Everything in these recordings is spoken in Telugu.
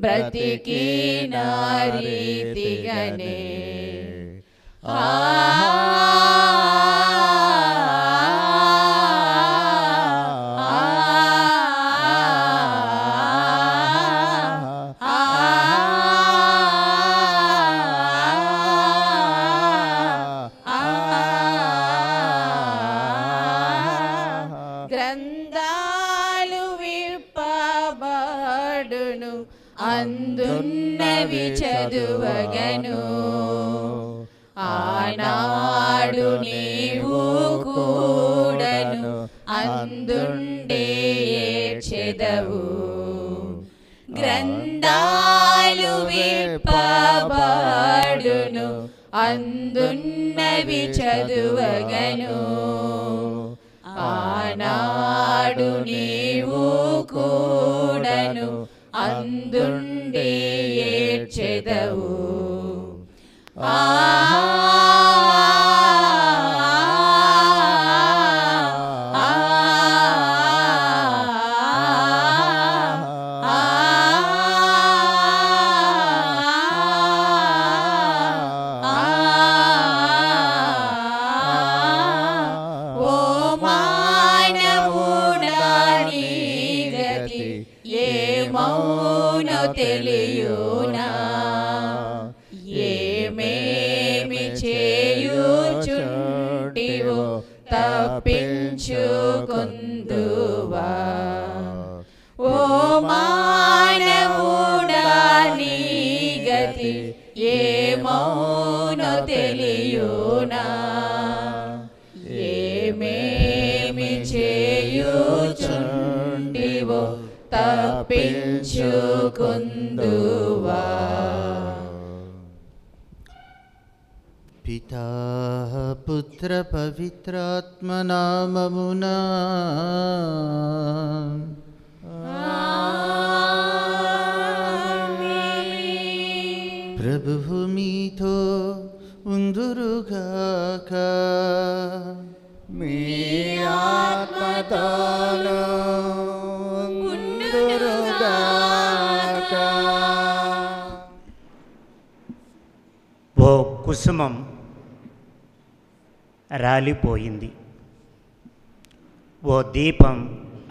బ్రతికిన రీతిగనే గ్రంథాలు విప్పబడును అందున్నవి చదువగను ఆనాడు నీవు కూడను అందుండే ఏడ్చెదవు గ్రంథాలు విప్పబడును అందున్నవి చదువగను ఆనాడు నీవు కూడను అందుండే ఏడ్చెదవు తెలియునా ఏమేమి చేయుచుంటివో తప్పించుకొందువా ఓ మానవుడా నీ గతి ఏమౌనో తెలియునా ఏమేమి చేయుచుంటివో తప్పించుకొందువా పితా పుత్ర పవిత్రాత్మ నామమునా ప్రభువు మీతో ఉందురుగాక మీ ఆత్మతోను ఓ కుసుమం రాలిపోయింది, ఓ దీపం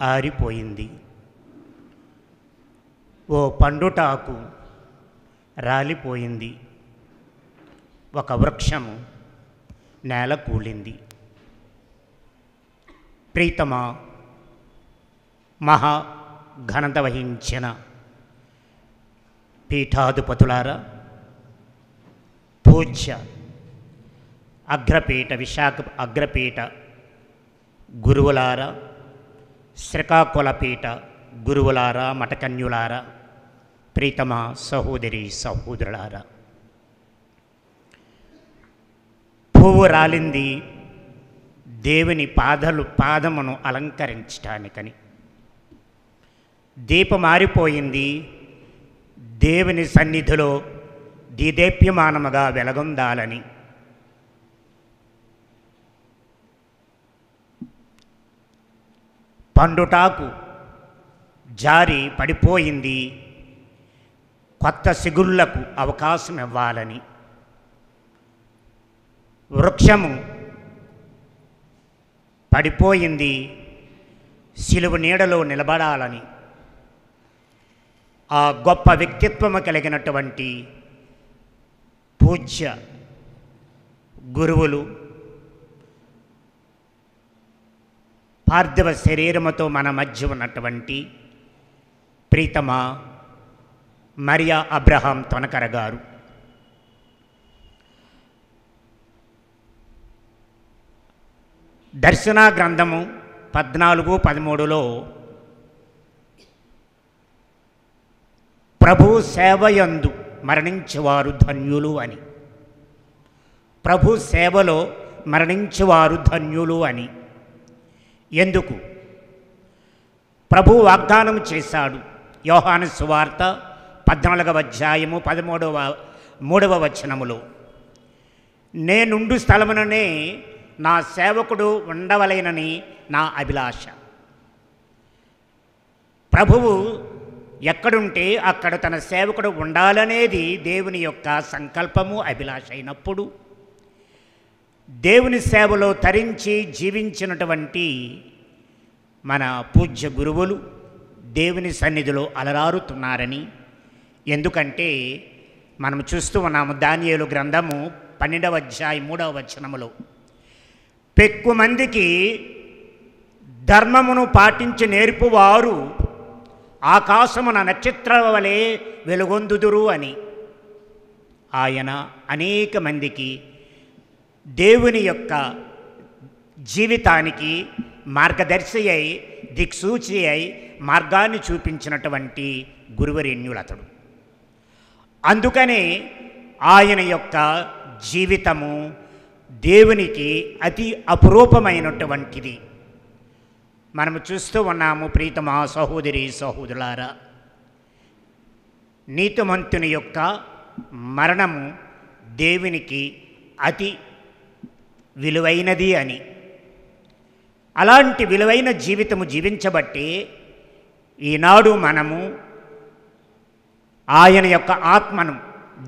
ఆరిపోయింది, ఓ పండుటాకు రాలిపోయింది, ఒక వృక్షము నేల కూలింది. ప్రీతమా, మహా ఘనత వహించిన పీఠాధిపతులారా, పూజ్య అగ్రపీఠ విశాఖ అగ్రపీఠ గురువులారా, శ్రీకాకుళపీఠ గురువులారా, మఠకన్యులారా, ప్రీతమా సహోదరి సహోదరులారా, పువ్వు రాలింది దేవుని పాదమును అలంకరించటానికని, దీపం మారిపోయింది దేవుని సన్నిధిలో దీదేప్యమానముగా వెలగొందాలని. పండుటాకు జారి పడిపోయింది కొత్త సిగుళ్లకు అవకాశం ఇవ్వాలని. వృక్షము పడిపోయింది సిలువ నీడలో నిలబడాలని. ఆ గొప్ప వ్యక్తిత్వము కలిగినటువంటి పూజ్య గురువులు పార్థివ శరీరముతో మన మధ్య ఉన్నటువంటి ప్రీతమా మరియా అబ్రహాం తొనకర గారు దర్శన గ్రంథము 14:13లో ప్రభు సేవయందు మరణించేవారు ధన్యులు అని, ప్రభు సేవలో మరణించేవారు ధన్యులు అని. ఎందుకు? ప్రభు వాగ్దానం చేశాడు. యోహాను సువార్త 14వ అధ్యాయము 13వ వచనములో, నేనుండు స్థలముననే నా సేవకుడు ఉండవలెనని నా అభిలాష. ప్రభువు ఎక్కడుంటే అక్కడ తన సేవకుడు ఉండాలనేది దేవుని యొక్క సంకల్పము, అభిలాష అయినప్పుడు దేవుని సేవలో తరించి జీవించినటువంటి మన పూజ్య గురువులు దేవుని సన్నిధిలో అలరారుతున్నారని. ఎందుకంటే మనం చూస్తూ ఉన్నాము దానియేలు గ్రంథము 12వ అధ్యాయం 3వ వచనములో, పెక్కు మందికి ధర్మమును పాటించి నేర్పువారు ఆకాశమున నక్షత్రాల వలె వెలుగొందుదురు అని. ఆయన అనేక మందికి దేవుని యొక్క జీవితానికి మార్గదర్శి అయి, దిక్సూచి అయి మార్గాన్ని చూపించినటువంటి గురువరేణ్యులతడు. అందుకనే ఆయన యొక్క జీవితము దేవునికి అతి అపురూపమైనటువంటిది. మనము చూస్తూ ఉన్నాము ప్రీతమా సహోదరి సహోదరులారా, నీతిమంతుని యొక్క మరణము దేవునికి అతి విలువైనది అని. అలాంటి విలువైన జీవితము జీవించబట్టి ఈనాడు మనము ఆయన యొక్క ఆత్మను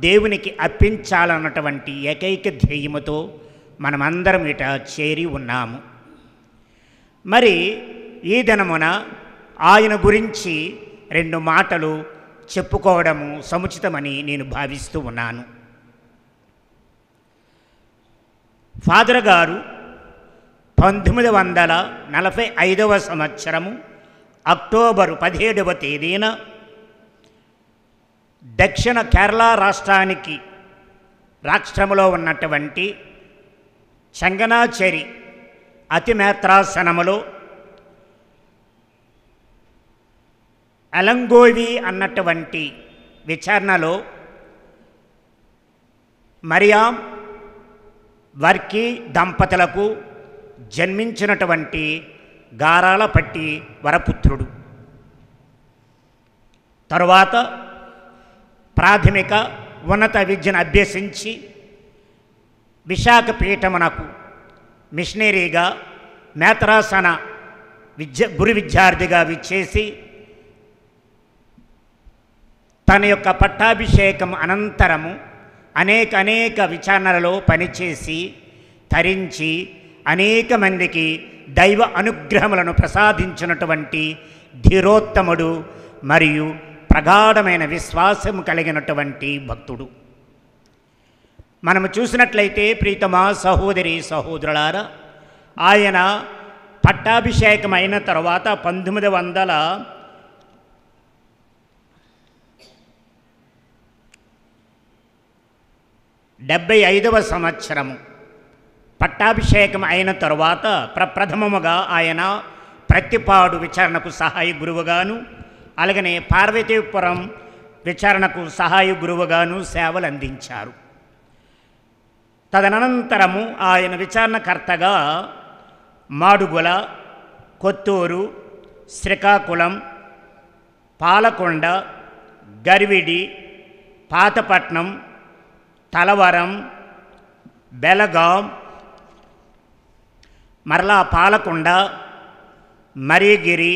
దేవునికి అర్పించాలన్నటువంటి ఏకైక ధ్యేయముతో మనమందరం ఇట చేరి ఉన్నాము. మరి ఈ దినమున ఆయన గురించి 2 మాటలు చెప్పుకోవడము సముచితమని నేను భావిస్తూ ఉన్నాను. ఫాదర్ గారు 1945వ సంవత్సరము అక్టోబరు 17వ తేదీన దక్షిణ కేరళ రాష్ట్రములో ఉన్నటువంటి చంగనాచెరి అతిమేత్రాసనములో అలంగోవి అన్నటువంటి విచారణలో మరియాం వర్కీ దంపతులకు జన్మించినటువంటి గారాలపట్టి వరపుత్రుడు. తరువాత ప్రాథమిక ఉన్నత విద్యను అభ్యసించి విశాఖపీఠమునకు మిషనరీగా మేత్రాసన గురు విద్యార్థిగా విచ్చేసి తన యొక్క పట్టాభిషేకం అనంతరము అనేక విచారణలలో పనిచేసి తరించి అనేక మందికి దైవ అనుగ్రహములను ప్రసాదించినటువంటి ధీరోత్తముడు మరియు ప్రగాఢమైన విశ్వాసం కలిగినటువంటి భక్తుడు. మనము చూసినట్లయితే ప్రీతమా సహోదరి సహోదరులారా, ఆయన పట్టాభిషేకం అయిన తర్వాత 1975వ సంవత్సరము పట్టాభిషేకం అయిన తరువాత ప్రప్రథమముగా ఆయన ప్రత్తిపాడు విచారణకు సహాయ గురువుగాను, అలాగనే పార్వతీపురం విచారణకు సహాయ గురువుగాను సేవలు అందించారు. తదనంతరము ఆయన విచారణకర్తగా మాడుగుల, కొత్తూరు, శ్రీకాకుళం, పాలకొండ, గర్విడి, పాతపట్నం, తలవరం, బెలగాం, మరలా పాలకొండ, మరిగిరి,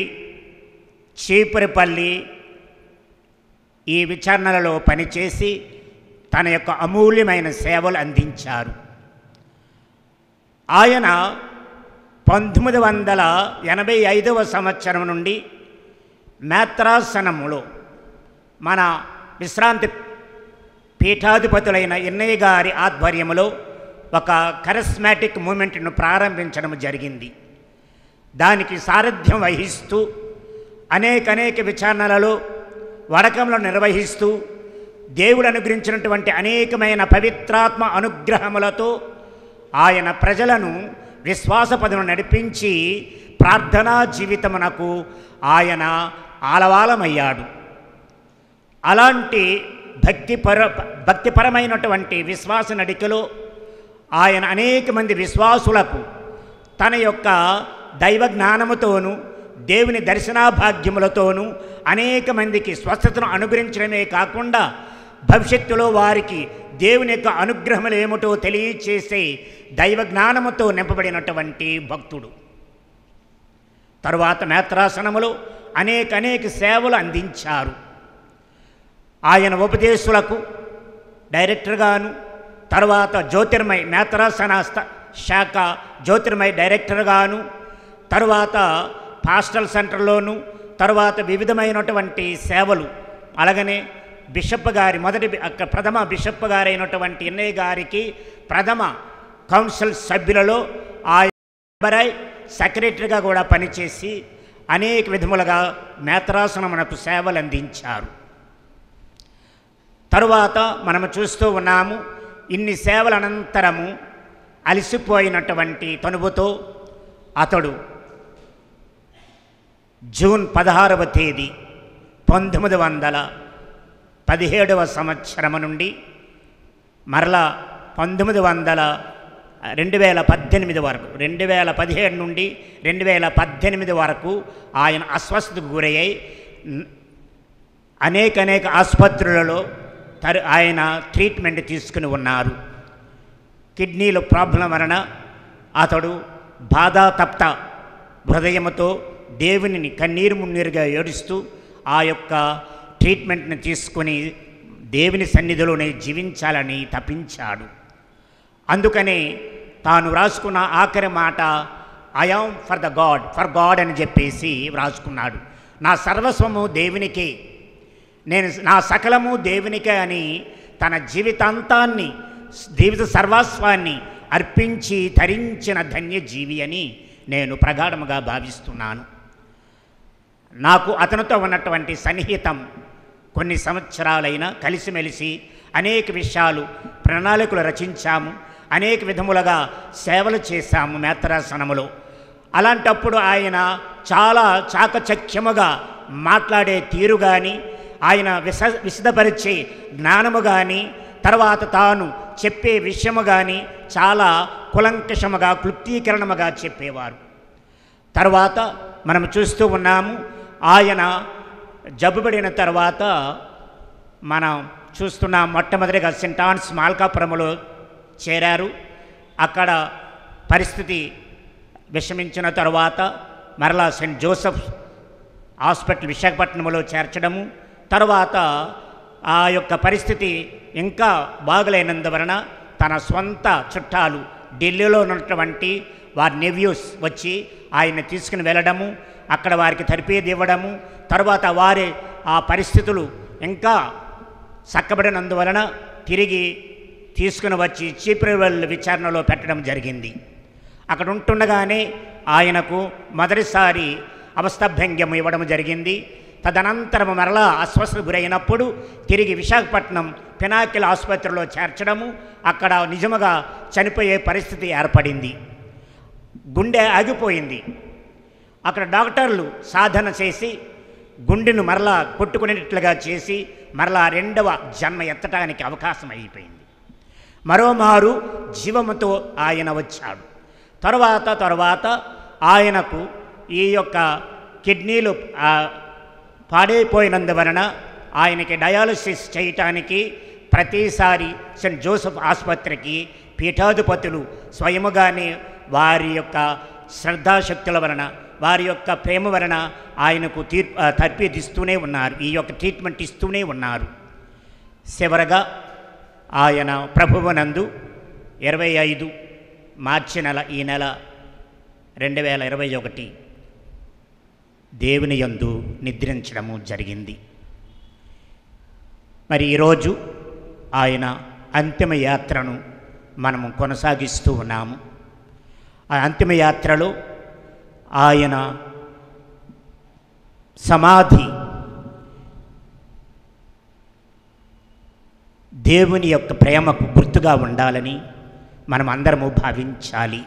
చీపురిపల్లి ఈ విచారణలలో పనిచేసి తన యొక్క అమూల్యమైన సేవలు అందించారు. ఆయన 1985వ సంవత్సరం నుండి మేత్రాసనములో మన విశ్రాంతి పీఠాధిపతులైన ఎన్నయ్య గారి ఆధ్వర్యములో ఒక కరిస్మాటిక్ మూమెంట్ను ప్రారంభించడం జరిగింది. దానికి సారథ్యం వహిస్తూ అనేక విచారణలలో వడకంలో నిర్వహిస్తూ దేవుడు అనుగ్రహించినటువంటి అనేకమైన పవిత్రాత్మ అనుగ్రహములతో ఆయన ప్రజలను విశ్వాసపదను నడిపించి ప్రార్థనా జీవితమునకు ఆయన ఆలవాలమయ్యాడు. అలాంటి భక్తిపరమైనటువంటి విశ్వాస నడికలో ఆయన అనేక మంది విశ్వాసులకు తన యొక్క దైవ జ్ఞానముతోనూ దేవుని దర్శనాభాగ్యములతోనూ అనేక మందికి స్వస్థతను అనుగ్రహించడమే కాకుండా భవిష్యత్తులో వారికి దేవుని యొక్క అనుగ్రహములు ఏమిటో తెలియచేసే దైవ జ్ఞానముతో నింపబడినటువంటి భక్తుడు. తరువాత మేత్రాసనములో అనేక సేవలు అందించారు. ఆయన ఉపదేశులకు డైరెక్టర్గాను, తర్వాత జ్యోతిర్మయ్ మేతరాసన శాఖ జ్యోతిర్మయ్ డైరెక్టర్గాను, తర్వాత పాస్టల్ సెంటర్లోను, తర్వాత వివిధమైనటువంటి సేవలు, అలాగనే బిషప్ గారి ప్రథమ బిషప్ గారైనటువంటి ఎన్ఐ గారికి ప్రథమ కౌన్సిల్ సభ్యులలో ఆయన సెక్రటరీగా కూడా పనిచేసి అనేక విధములుగా మేతరాసనమునకు సేవలు అందించారు. తరువాత మనము చూస్తూ ఉన్నాము, ఇన్ని సేవల అనంతరము అలసిపోయినటువంటి తనువుతో అతడు జూన్ 16వ తేదీ 1917వ సంవత్సరము నుండి మరలా 2018 వరకు 2017 నుండి 2018 వరకు ఆయన అస్వస్థతకు గురయ్యి అనేక ఆసుపత్రులలో ఆయన ట్రీట్మెంట్ తీసుకుని ఉన్నారు. కిడ్నీల ప్రాబ్లం వలన అతడు బాధాతప్త హృదయముతో దేవునిని కన్నీరు మున్నీరుగా ఏడుస్తూ ఆ యొక్క ట్రీట్మెంట్ని తీసుకుని దేవుని సన్నిధిలోనే జీవించాలని తపించాడు. అందుకనే తాను వ్రాసుకున్న ఆఖరి మాట ఐ యామ్ ఫర్ గాడ్ అని చెప్పేసి వ్రాసుకున్నాడు. నా సర్వస్వము దేవునికే, నేను నా సకలము దేవునికే అని తన జీవితాంతాన్ని జీవిత సర్వస్వాన్ని అర్పించి తరించిన ధన్యజీవి అని నేను ప్రగాఢముగా భావిస్తున్నాను. నాకు అతనితో ఉన్నటువంటి సన్నిహితం కొన్ని సంవత్సరాలైనా కలిసిమెలిసి అనేక విషయాలు ప్రణాళికలు రచించాము, అనేక విధములుగా సేవలు చేశాము మేతరాసనములో. అలాంటప్పుడు ఆయన చాలా చాకచక్యముగా మాట్లాడే తీరు కానీ, ఆయన విశదపరిచే జ్ఞానము కానీ, తర్వాత తాను చెప్పే విషయము కానీ చాలా కులంకషముగా క్లుప్తీకరణముగా చెప్పేవారు. తర్వాత మనం చూస్తూ ఉన్నాము, ఆయన జబ్బుపడిన తర్వాత మనం చూస్తున్నాం, మొట్టమొదటిగా సెయింట్ ఆన్స్ మాల్కాపురములో చేరారు. అక్కడ పరిస్థితి విషమించిన తర్వాత మరలా సెయింట్ జోసెఫ్ హాస్పిటల్ విశాఖపట్నంలో చేర్చడము, తర్వాత ఆ యొక్క పరిస్థితి ఇంకా బాగలేనందువలన తన సొంత చుట్టాలు ఢిల్లీలో ఉన్నటువంటి వారి నెవ్యూస్ వచ్చి ఆయన తీసుకుని వెళ్ళడము, అక్కడ వారికి తర్పీదు ఇవ్వడము, తర్వాత వారి ఆ పరిస్థితులు ఇంకా చక్కబడినందువలన తిరిగి తీసుకుని వచ్చి చీపురువెల్ విచారణలో పెట్టడం జరిగింది. అక్కడ ఉంటుండగానే ఆయనకు మొదటిసారి అవస్థభంగ్యం ఇవ్వడం జరిగింది. తదనంతరం మరలా అస్వస్థత గురైనప్పుడు తిరిగి విశాఖపట్నం పినాకిల్ ఆసుపత్రిలో చేర్చడము, అక్కడ నిజముగా చనిపోయే పరిస్థితి ఏర్పడింది. గుండె ఆగిపోయింది. అక్కడ డాక్టర్లు సాధన చేసి గుండెను మరలా కొట్టుకునేట్లుగా చేసి మరలా రెండవ జన్మ ఎత్తడానికి అవకాశం అయిపోయింది. మరోమారు జీవముతో ఆయన వచ్చాడు. తర్వాత ఆయనకు ఈ యొక్క కిడ్నీలు పాడైపోయినందువలన ఆయనకి డయాలసిస్ చేయటానికి ప్రతిసారి సెయింట్ జోసెఫ్ ఆసుపత్రికి పీఠాధిపతులు స్వయముగానే వారి యొక్క శ్రద్ధాశక్తుల వలన, వారి యొక్క ప్రేమ వలన ఆయనకు తర్పీదిస్తూనే ఉన్నారు, ఈ యొక్క ట్రీట్మెంట్ ఇస్తూనే ఉన్నారు. చివరగా ఆయన ప్రభువునందు 25 మార్చి నెల, ఈ నెల 2021 దేవుని యందు నిద్రించడము జరిగింది. మరి ఈరోజు ఆయన అంతిమ యాత్రను మనము కొనసాగిస్తూ ఉన్నాము. ఆ అంతిమ యాత్రలో ఆయన సమాధి దేవుని యొక్క ప్రేమకు గుర్తుగా ఉండాలని మనం అందరము భావించాలి.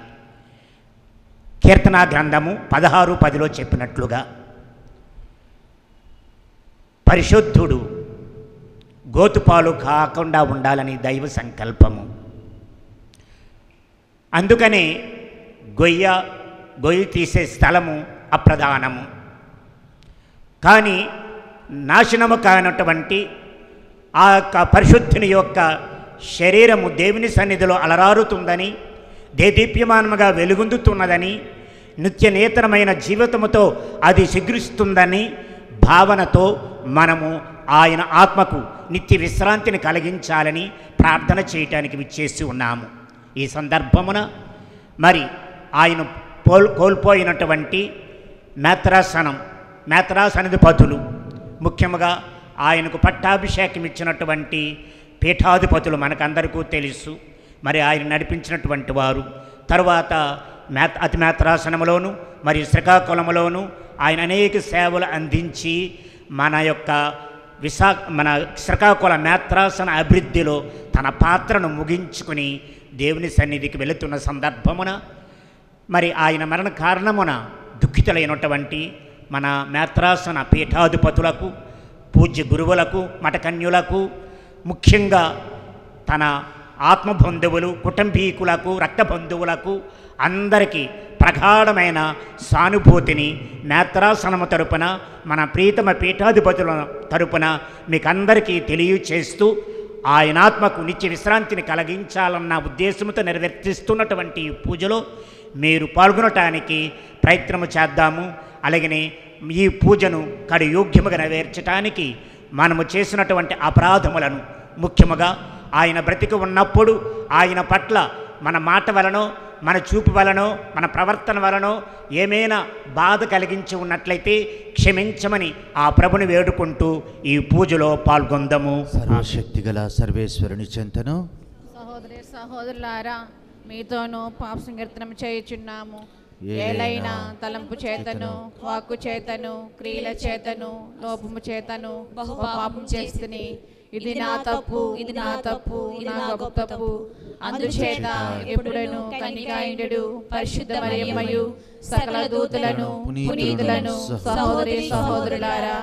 కీర్తనా గ్రంథము 16:10లో చెప్పినట్లుగా పరిశుద్ధుడు గోతుపాలు కాకుండా ఉండాలని దైవ సంకల్పము. అందుకనే గొయ్యి తీసే స్థలము అప్రధానము. కానీ నాశనము కానటువంటి ఆ యొక్క పరిశుద్ధుని యొక్క శరీరము దేవుని సన్నిధిలో అలరారుతుందని, దేదీప్యమానముగా వెలుగొందుతున్నదని, నిత్య నూతనమైన జీవితముతో అది శిగ్రిస్తుందని భావనతో మనము ఆయన ఆత్మకు నిత్య విశ్రాంతిని కలిగించాలని ప్రార్థన చేయటానికి విచ్చేసి ఉన్నాము. ఈ సందర్భమున మరి ఆయన కోల్పోయినటువంటి మేత్రాసనాధిపతులు, ముఖ్యంగా ఆయనకు పట్టాభిషేకం ఇచ్చినటువంటి పీఠాధిపతులు మనకందరికీ తెలుసు. మరి ఆయన నడిపించినటువంటి వారు తరువాత అతిమేత్రాసనములోను మరియు శ్రీకాకుళంలోను ఆయన అనేక సేవలు అందించి మన శ్రీకాకుళ మేత్రాసన అభివృద్ధిలో తన పాత్రను ముగించుకుని దేవుని సన్నిధికి వెళుతున్న సందర్భమున మరి ఆయన మరణ కారణమున దుఃఖితులైనటువంటి మన మేత్రాసన పీఠాధిపతులకు, పూజ్య గురువులకు, మఠకన్యులకు, ముఖ్యంగా తన ఆత్మబంధువులు, కుటుంబీకులకు, రక్త బంధువులకు అందరికీ ప్రగాఢమైన సానుభూతిని నేత్రాసనము తరపున, మన ప్రీతమ పీఠాధిపతుల తరపున మీకందరికీ తెలియచేస్తూ ఆయన ఆత్మకు నిత్య విశ్రాంతిని కలిగించాలన్న ఉద్దేశంతో నిర్వర్తిస్తున్నటువంటి ఈ పూజలో మీరు పాల్గొనటానికి ప్రయత్నము చేద్దాము. అలాగనే ఈ పూజను కడయోగ్యముగా నెరవేర్చడానికి మనము చేసినటువంటి అపరాధములను, ముఖ్యముగా ఆయన బ్రతికి ఉన్నప్పుడు ఆయన పట్ల మన మాట వలనో, మన చూపు వలనో, మన ప్రవర్తన వలనో ఏమైనా బాధ కలిగించి ఉన్నట్లయితే క్షమించమని ఆ ప్రభుని వేడుకుంటూ ఈ పూజలో పాల్గొందాము. సర్వశక్తిగల సర్వేశ్వరుని చెంతను సహోదరులారా, మీతోనూ పాప సంకీర్తనం చేయుచున్నాము. ఏలైనా తలంపు చేతను, వాక్కు చేతను, క్రియల చేతను, లోపము చేతను బహు పాపం చేస్తుని. ఇది నా తప్పు, ఇది నా తప్పు, ఇది నా గొప్ప తప్పు. అందుచేత ఎప్పుడను కన్యకాయుండు పరిశుద్ధ మరియమ్మయు సకల దూతలను, పునీతులను, సహోదరి సహోదరులారా,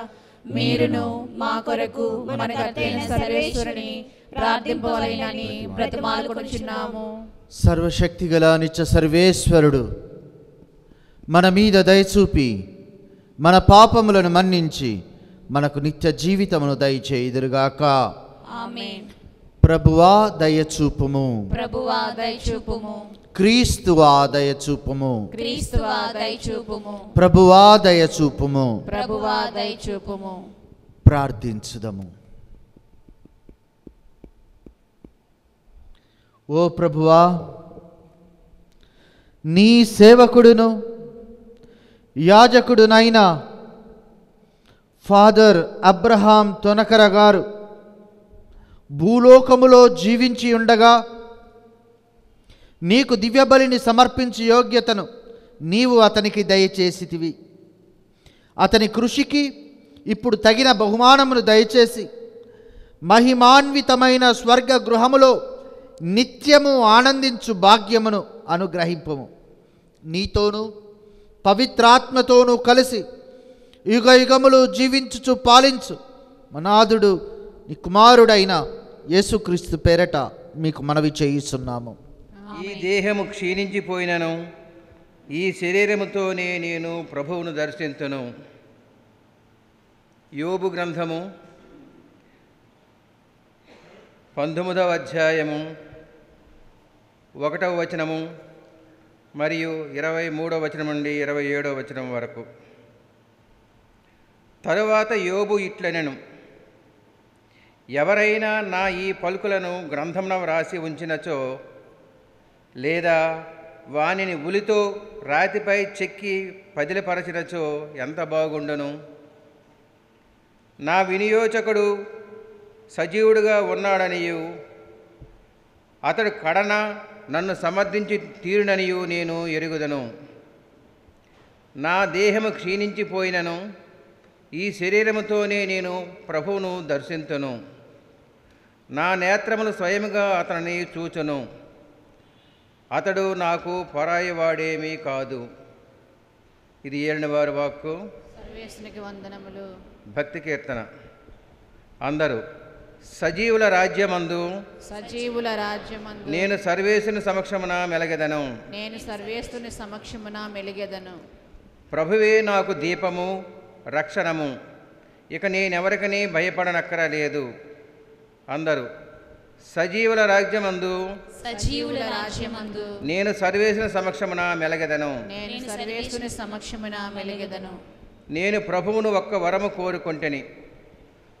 మీరును మా కొరకు మన కర్తైన సర్వేశ్వరుని ప్రార్థింపవలెనని బ్రతిమాలుకొనుచున్నాము. సర్వశక్తిగల నిత్య సర్వేశ్వరుడు మన మీద దయచూపి మన పాపములను మన్నించి మనకు నిత్య జీవితమును దయచేయుదురుగాక. ఆమేన్. ప్రభువా దయచూపుము, ప్రభువా దయచూపుము, క్రీస్తువా దయచూపుము, క్రీస్తువా దయచూపుము, ప్రభువా దయచూపుము. ప్రభువా దయచూపుము. ప్రార్థించుదము. ఓ ప్రభువా, నీ సేవకుడును యాజకుడునైన ఫాదర్ అబ్రహాం తొనకర గారు భూలోకములో జీవించి ఉండగా నీకు దివ్యబలిని సమర్పించి యోగ్యతను నీవు అతనికి దయచేసితివి. అతని కృషికి ఇప్పుడు తగిన బహుమానమును దయచేసి మహిమాన్వితమైన స్వర్గ గృహములో నిత్యము ఆనందించు భాగ్యమును అనుగ్రహింపము. నీతోనూ పవిత్రాత్మతోనూ కలిసి యుగ యుగములు జీవించుచు పాలించు మనాథుడు నీ కుమారుడైన యేసుక్రీస్తు పేరట మీకు మనవి చేయిస్తున్నాము. ఈ దేహము క్షీణించిపోయినను ఈ శరీరముతోనే నేను ప్రభువును దర్శించును. యోబు గ్రంథము 19వ అధ్యాయము 1వ వచనము మరియు 23వ వచనం నుండి 27వ వచనం వరకు. తరువాత యోబు ఇట్లనెను, ఎవరైనా నా ఈ పలుకులను గ్రంథమున వ్రాసి ఉంచినచో, లేదా వానిని ఉలితో రాతిపై చెక్కి పదిలపరచినచో ఎంత బాగుండును. నా వినియోచకుడు సజీవుడుగా ఉన్నాడనియు అతడు కడన నన్ను సమర్థించి తీరుననియు నేను ఎరుగుదను. నా దేహము క్షీణించిపోయినను ఈ శరీరముతోనే నేను ప్రభువును దర్శింతును. నా నేత్రములు స్వయముగా అతనిని చూచును. అతడు నాకు పరాయివాడేమీ కాదు. ఇది ఏలినవారి వాక్కు. సర్వేశ్వరునికి వందనములు. భక్తి కీర్తన. అందరూ సజీవుల రాజ్యమందు, సజీవుల రాజ్యమందు నేను సర్వేశ్వరుని సమక్షమున మెలగెదను. నేను సర్వేశ్వరుని సమక్షమున మెలిగెదను. ప్రభువే నాకు దీపము రక్షణము, ఇక నేనెవరికని భయపడనక్కరలేదు. అందరూ సజీవుల రాజ్యమందు, సజీవుల రాజ్యమందు నేను సర్వేశ్వరుని సమక్షమున మెలగెదను. నేను సర్వేశ్వరుని సమక్షమున మెలిగెదను. నేను ప్రభువును ఒక్క వరము కోరుకొంటిని,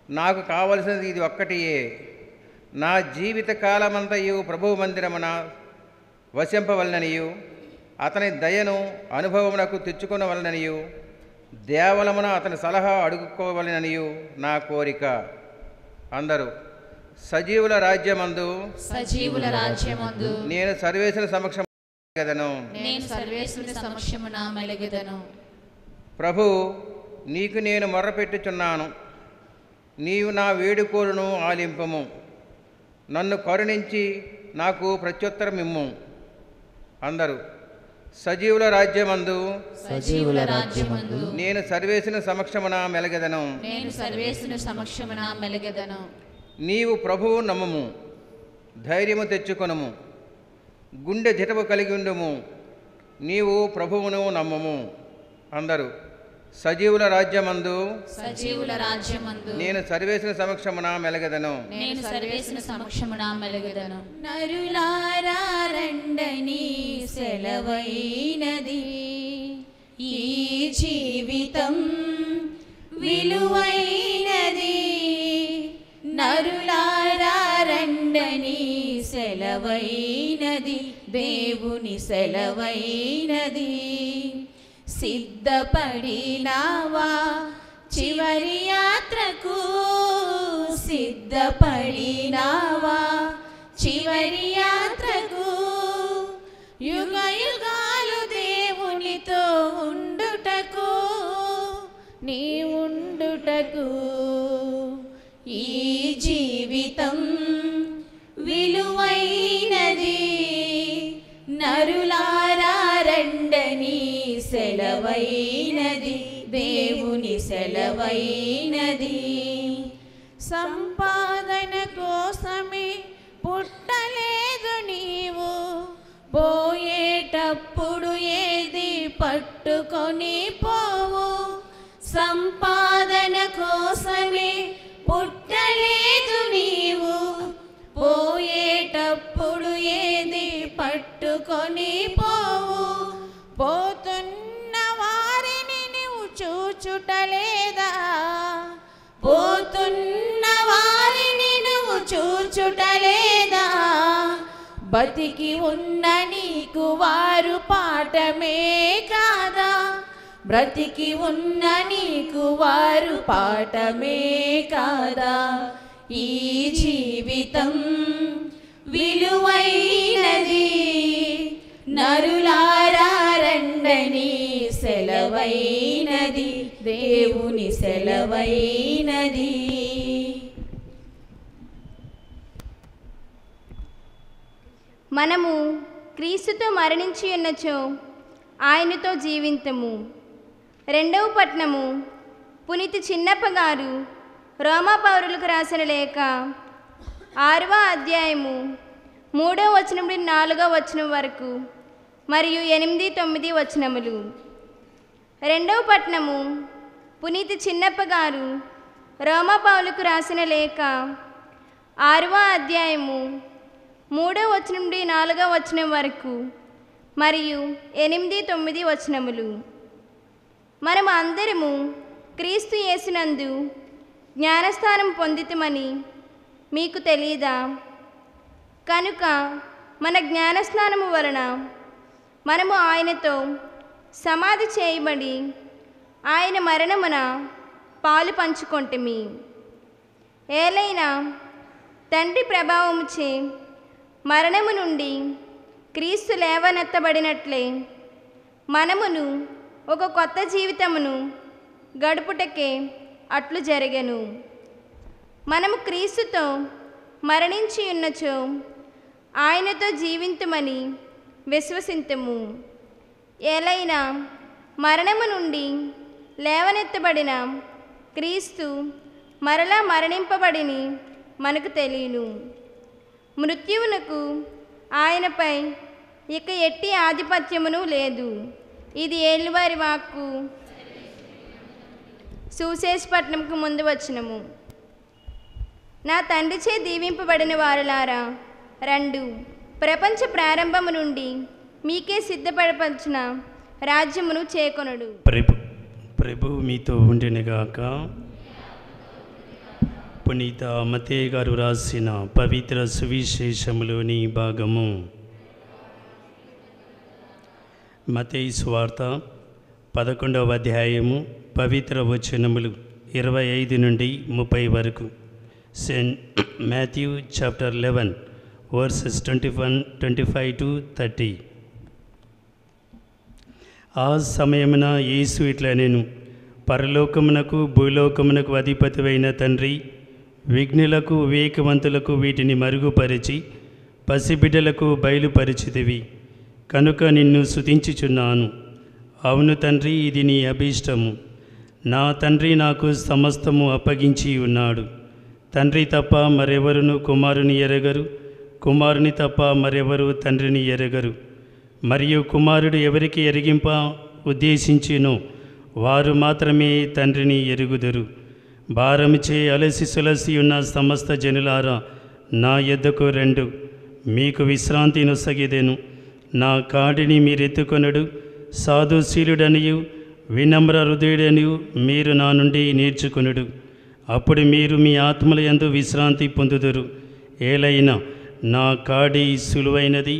నాకు కావలసినది ఇది ఒక్కటియే. నా జీవిత కాలమంతయు ప్రభువు మందిరమున వసింపవలననియు అతని దయను అనుభవమునకు తెచ్చుకొనవలననియు దేవలమున అతని సలహా అడుగుకోవలననియు నా కోరిక. అందరూ సజీవుల రాజ్యమందు సజీవుల రాజ్యమందు నేను సర్వేశ్వరుని సమక్షం మెలగెదను. నేను సర్వేశ్వరుని సమక్షమున మెలగెదను. ప్రభు, నీకు నేను మొర్రపెట్టుచున్నాను, నీవు నా వేడుకోలును ఆలింపము. నన్ను కరుణించి నాకు ప్రత్యుత్తరమిమ్ము. అందరూ సజీవుల రాజ్యమందు సజీవుల రాజ్యమందు నేను సర్వేశ్వరుని సమక్షమున మెలగెదను. నేను సర్వేశ్వరుని సమక్షమున మెలగెదను. నీవు ప్రభువు నమ్ముము, ధైర్యము తెచ్చుకొనుము, గుండె జటము కలిగి ఉండుము, నీవు ప్రభువును నమ్ముము. అందరూ సజీవుల రాజ్యమందు సజీవుల రాజ్యమందు నేను సర్వేశ్వరుని సమక్షమున మెలగెదను. నేను సర్వేశ్వరుని సమక్షమున మెలగెదను. నరులారా రండని సెలవైనది, ఈ జీవితం విలువైనది. నరులారా రండని సెలవైనది, దేవుని సెలవైనది. సిద్ధపడినావా చివరి యాత్రకు, సిద్ధపడినావా చివరి యాత్రకు. యుగ యుగాలు దేవునితో ఉండుటకు, నీ ఉండుటకు. ఈ జీవితం విలువైనది, నరులారా రండని సెలవైనది, దేవుని సెలవైనది. సంపాదన కోసమే పుట్టలేదు నీవు, పోయేటప్పుడు ఏది పట్టుకొని పోవు. సంపాదన కోసమే పుట్టలేదు నీవు, పోయేటప్పుడు ఏది పట్టుకొని పోవు. పోతున్న వారిని నువ్వు చూచుటలేదా, పోతున్న వారిని నువ్వు చూచుటలేదా. బతికి ఉన్న నీకు వారు పాఠమే కాదా, బ్రతికి ఉన్న నీకు వారు పాఠమే కాదా. ఈ జీవితం విలువైనది, నరులారా రండని సెలవైనది, దేవుని సెలవైనది. మనము క్రీస్తుతో మరణించి ఉన్నచో ఆయనతో జీవింతము. రెండవ పట్నము పునీత చిన్నప్ప గారు రోమా పౌరులకు రాసిన లేఖ 6వ అధ్యాయము 3వ వచనం నుండి 4వ వచనం వరకు మరియు 8, 9 వచనములు. రెండవ పట్నము పునీత చిన్నప్ప గారు రోమా పౌరులకు రాసిన లేఖ 6వ అధ్యాయము 3వ వచనం నుండి 4వ వచనం వరకు మరియు 8, 9 వచనములు. మనము అందరము క్రీస్తు యేసునందు జ్ఞానస్థానం పొందితమని మీకు తెలియదా? కనుక మన జ్ఞానస్నానము వలన మనము ఆయనతో సమాధి చేయబడి ఆయన మరణమున పాలు పంచుకొంటిమి. ఏలైనా తండ్రి ప్రభావముచే మరణము నుండి క్రీస్తు లేవనెత్తబడినట్లే మనమును ఒక కొత్త జీవితమును గడుపుటకే అట్లు జరగను. మనము క్రీస్తుతో మరణించి ఉన్నచో ఆయనతో జీవింతుమని విశ్వసింతుము. ఏలైనా మరణము నుండి లేవనెత్తబడిన క్రీస్తు మరలా మరణింపబడిని మనకు తెలియను. మృత్యువునకు ఆయనపై ఇక ఎట్టి ఆధిపత్యమును లేదు. ఇది ఏలువారి వాక్కు. సువిశేషపట్నంకు ముందు వచనము. నా తండ్రిచే దీవింపబడిన వారులారా రండు, ప్రపంచ ప్రారంభము నుండి మీకే సిద్ధపడపరిచిన రాజ్యమును చేకొనుడు. ప్రభు మీతో ఉండినగాక. పునీత మత్తయి గారు రాసిన పవిత్ర సువిశేషములోని భాగము. మత్తయి సువార్త 11వ అధ్యాయము పవిత్ర వచనములు 25 నుండి 30 వరకు. Saint Matthew chapter 11 versus 25 to 30. ఆ సమయమున యేసు ఇట్లా నేను పరలోకమునకు భూలోకమునకు అధిపతివైన తండ్రి, విఘ్నులకు వివేకవంతులకు వీటిని మరుగుపరిచి పసిబిడ్డలకు బయలుపరిచితివి కనుక నిన్ను స్తుతించుచున్నాను. అవును తండ్రి, ఇది నీ అభీష్టము. నా తండ్రి నాకు సమస్తము అప్పగించి ఉన్నాడు. తండ్రి తప్ప మరెవరును కుమారుని ఎరగరు, కుమారుని తప్ప మరెవరు తండ్రిని ఎరగరు. మరియు కుమారుడు ఎవరికి ఎరిగింప ఉద్దేశించినో వారు మాత్రమే తండ్రిని ఎరుగుదురు. భారముచే అలసి సులసి ఉన్న సమస్త జనులారా, నా యొద్దకు రండు, మీకు విశ్రాంతి నొసగిదెను. నా కాడిని మీరెత్తుకొనుడు, సాధుశీలుడనియు వినమ్ర హృదయుడనియు మీరు నా నుండి నేర్చుకొనుడు. అప్పుడు మీరు మీ ఆత్మల యందు విశ్రాంతి పొందుదురు. ఏలైనా నా కాడి సులువైనది,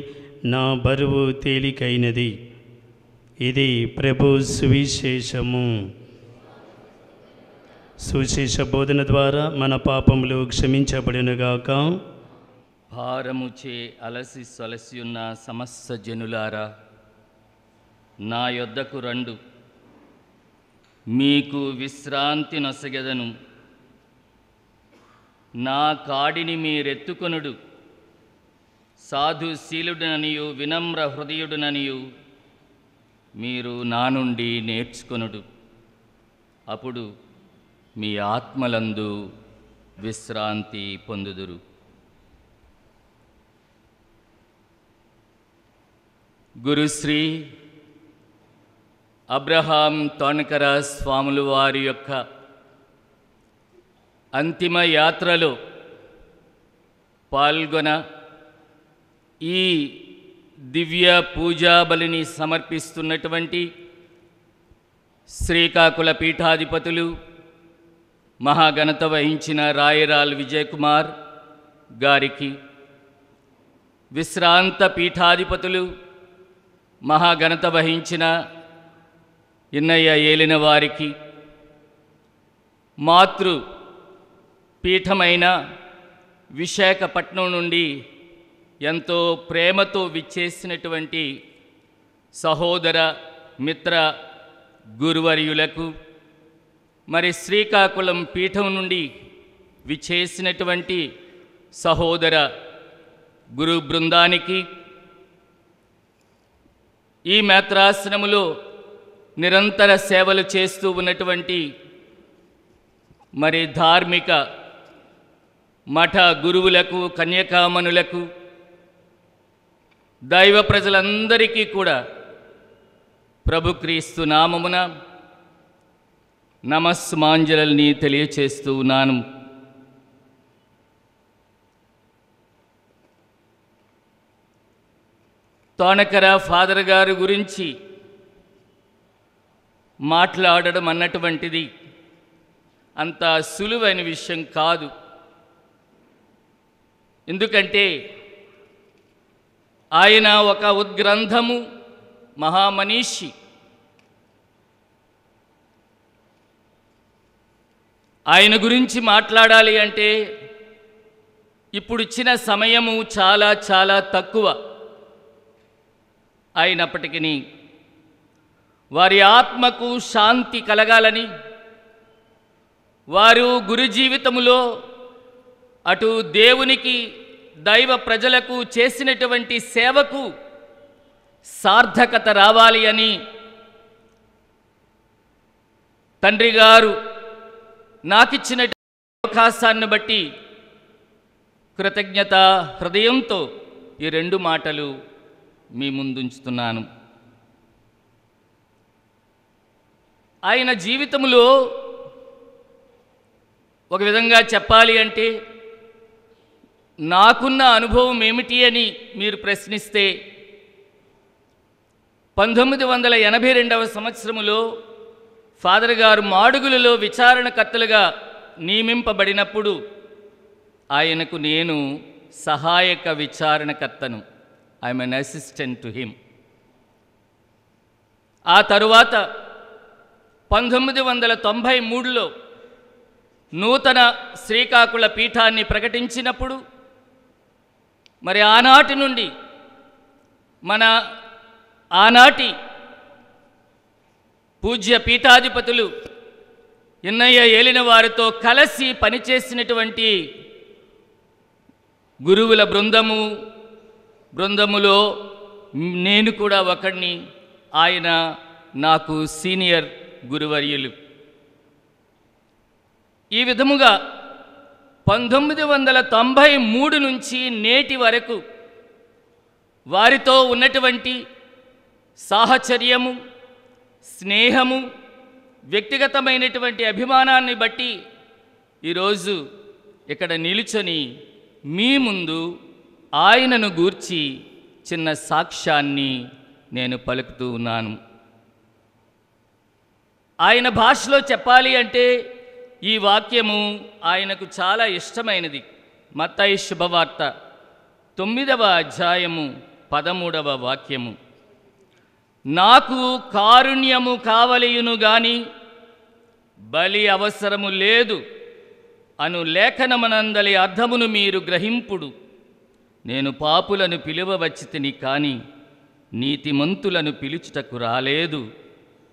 నా బరువు తేలికైనది. ఇది ప్రభు సువిశేషము. సువిశేష బోధన ద్వారా మన పాపములు క్షమించబడినగాక. భారముచే అలసి సొలసి ఉన్న సమస్త జనులారా, నా యొద్దకు రండు, మీకు విశ్రాంతి నొసగెదను. నా కాడిని మీరెత్తుకొనుడు, సాధుశీలుడననియు వినమ్ర హృదయుడుననియు మీరు నా నుండి నేర్చుకొనుడు. అప్పుడు మీ ఆత్మలందు విశ్రాంతి పొందుదురు. గురుశ్రీ అబ్రహాం తోణకర స్వాములు వారి యొక్క అంతిమ యాత్రలో పాల్గొన ఈ దివ్య పూజా బలిని సమర్పిస్తున్నటువంటి శ్రీకాకుళ పీఠాధిపతులు మహాఘనత వహించిన రాయరాల్ విజయ్ కుమార్ గారికి, విశ్రాంత పీఠాధిపతులు మహాఘనత వహించిన ఇన్నయ్య ఏలిన వారికి, మాతృ పీఠమైన విశాఖపట్నం నుండి ఎంతో ప్రేమతో విచ్చేసినటువంటి సహోదర మిత్ర గురువర్యులకు, మరి శ్రీకాకుళం పీఠం నుండి విచ్చేసినటువంటి సహోదర గురు బృందానికి, ఈ మేత్రాసనములో నిరంతర సేవలు చేస్తూ ఉన్నటువంటి మరి ధార్మిక మఠ గురువులకు, కన్యకామణులకు, దైవ ప్రజలందరికీ కూడా ప్రభుక్రీస్తు నామమున నమస్మాంజలిని తెలియచేస్తూ ఉన్నాను. తోణకర ఫాదర్ గారి గురించి మాట్లాడడం అన్నటువంటిది అంత సులువైన విషయం కాదు. ఎందుకంటే ఆయన ఒక ఉద్గ్రంథము, మహామనీషి. ఆయన గురించి మాట్లాడాలి అంటే ఇప్పుడు ఇచ్చిన సమయము చాలా చాలా తక్కువ. అయినప్పటికీ వారి ఆత్మకు శాంతి కలగాలని, వారు గురు జీవితములో అటు దేవునికి దైవ ప్రజలకు చేసినటువంటి సేవకు సార్థకత రావాలి అని తండ్రి గారు నాకిచ్చిన అవకాశాన్ని బట్టి కృతజ్ఞత హృదయంతో ఈ రెండు మాటలు మీ ముందుంచుతున్నాను. ఆయన జీవితంలో ఒక విధంగా చెప్పాలి అంటే నాకున్న అనుభవం ఏమిటి అని మీరు ప్రశ్నిస్తే 1982వ సంవత్సరములో ఫాదర్ గారు మాడుగులలో విచారణకర్తలుగా నియమింపబడినప్పుడు ఆయనకు నేను సహాయక విచారణకర్తను. I'm an assistant to him. ఆ తరువాత 1993లో నూతన శ్రీకాకుళ పీఠాన్ని ప్రకటించినప్పుడు మరి ఆనాటి నుండి మన ఆనాటి పూజ్య పీఠాధిపతులు ఎన్నయ్య ఏలిన వారితో కలిసి పనిచేసినటువంటి గురువుల బృందములో నేను కూడా ఒకడిని. ఆయన నాకు సీనియర్ గురువర్యులు. ఈ విధముగా 1993 నుంచి నేటి వరకు వారితో ఉన్నటువంటి సాహచర్యము, స్నేహము, వ్యక్తిగతమైనటువంటి అభిమానాన్ని బట్టి ఈరోజు ఇక్కడ నిలుచొని మీ ముందు ఆయనను గూర్చి చిన్న సాక్ష్యాన్ని నేను పలుకుతూ ఉన్నాను. ఆయన భాషలో చెప్పాలి అంటే ఈ వాక్యము ఆయనకు చాలా ఇష్టమైనది. మత్తయి శుభవార్త 9వ అధ్యాయము 13వ వాక్యము. నాకు కారుణ్యము కావలియును గాని బలి అవసరము లేదు అను లేఖనమనందలి అర్థమును మీరు గ్రహింపుడు. నేను పాపులను పిలువవచ్చితిని కాని నీతిమంతులను పిలుచుటకు రాలేదు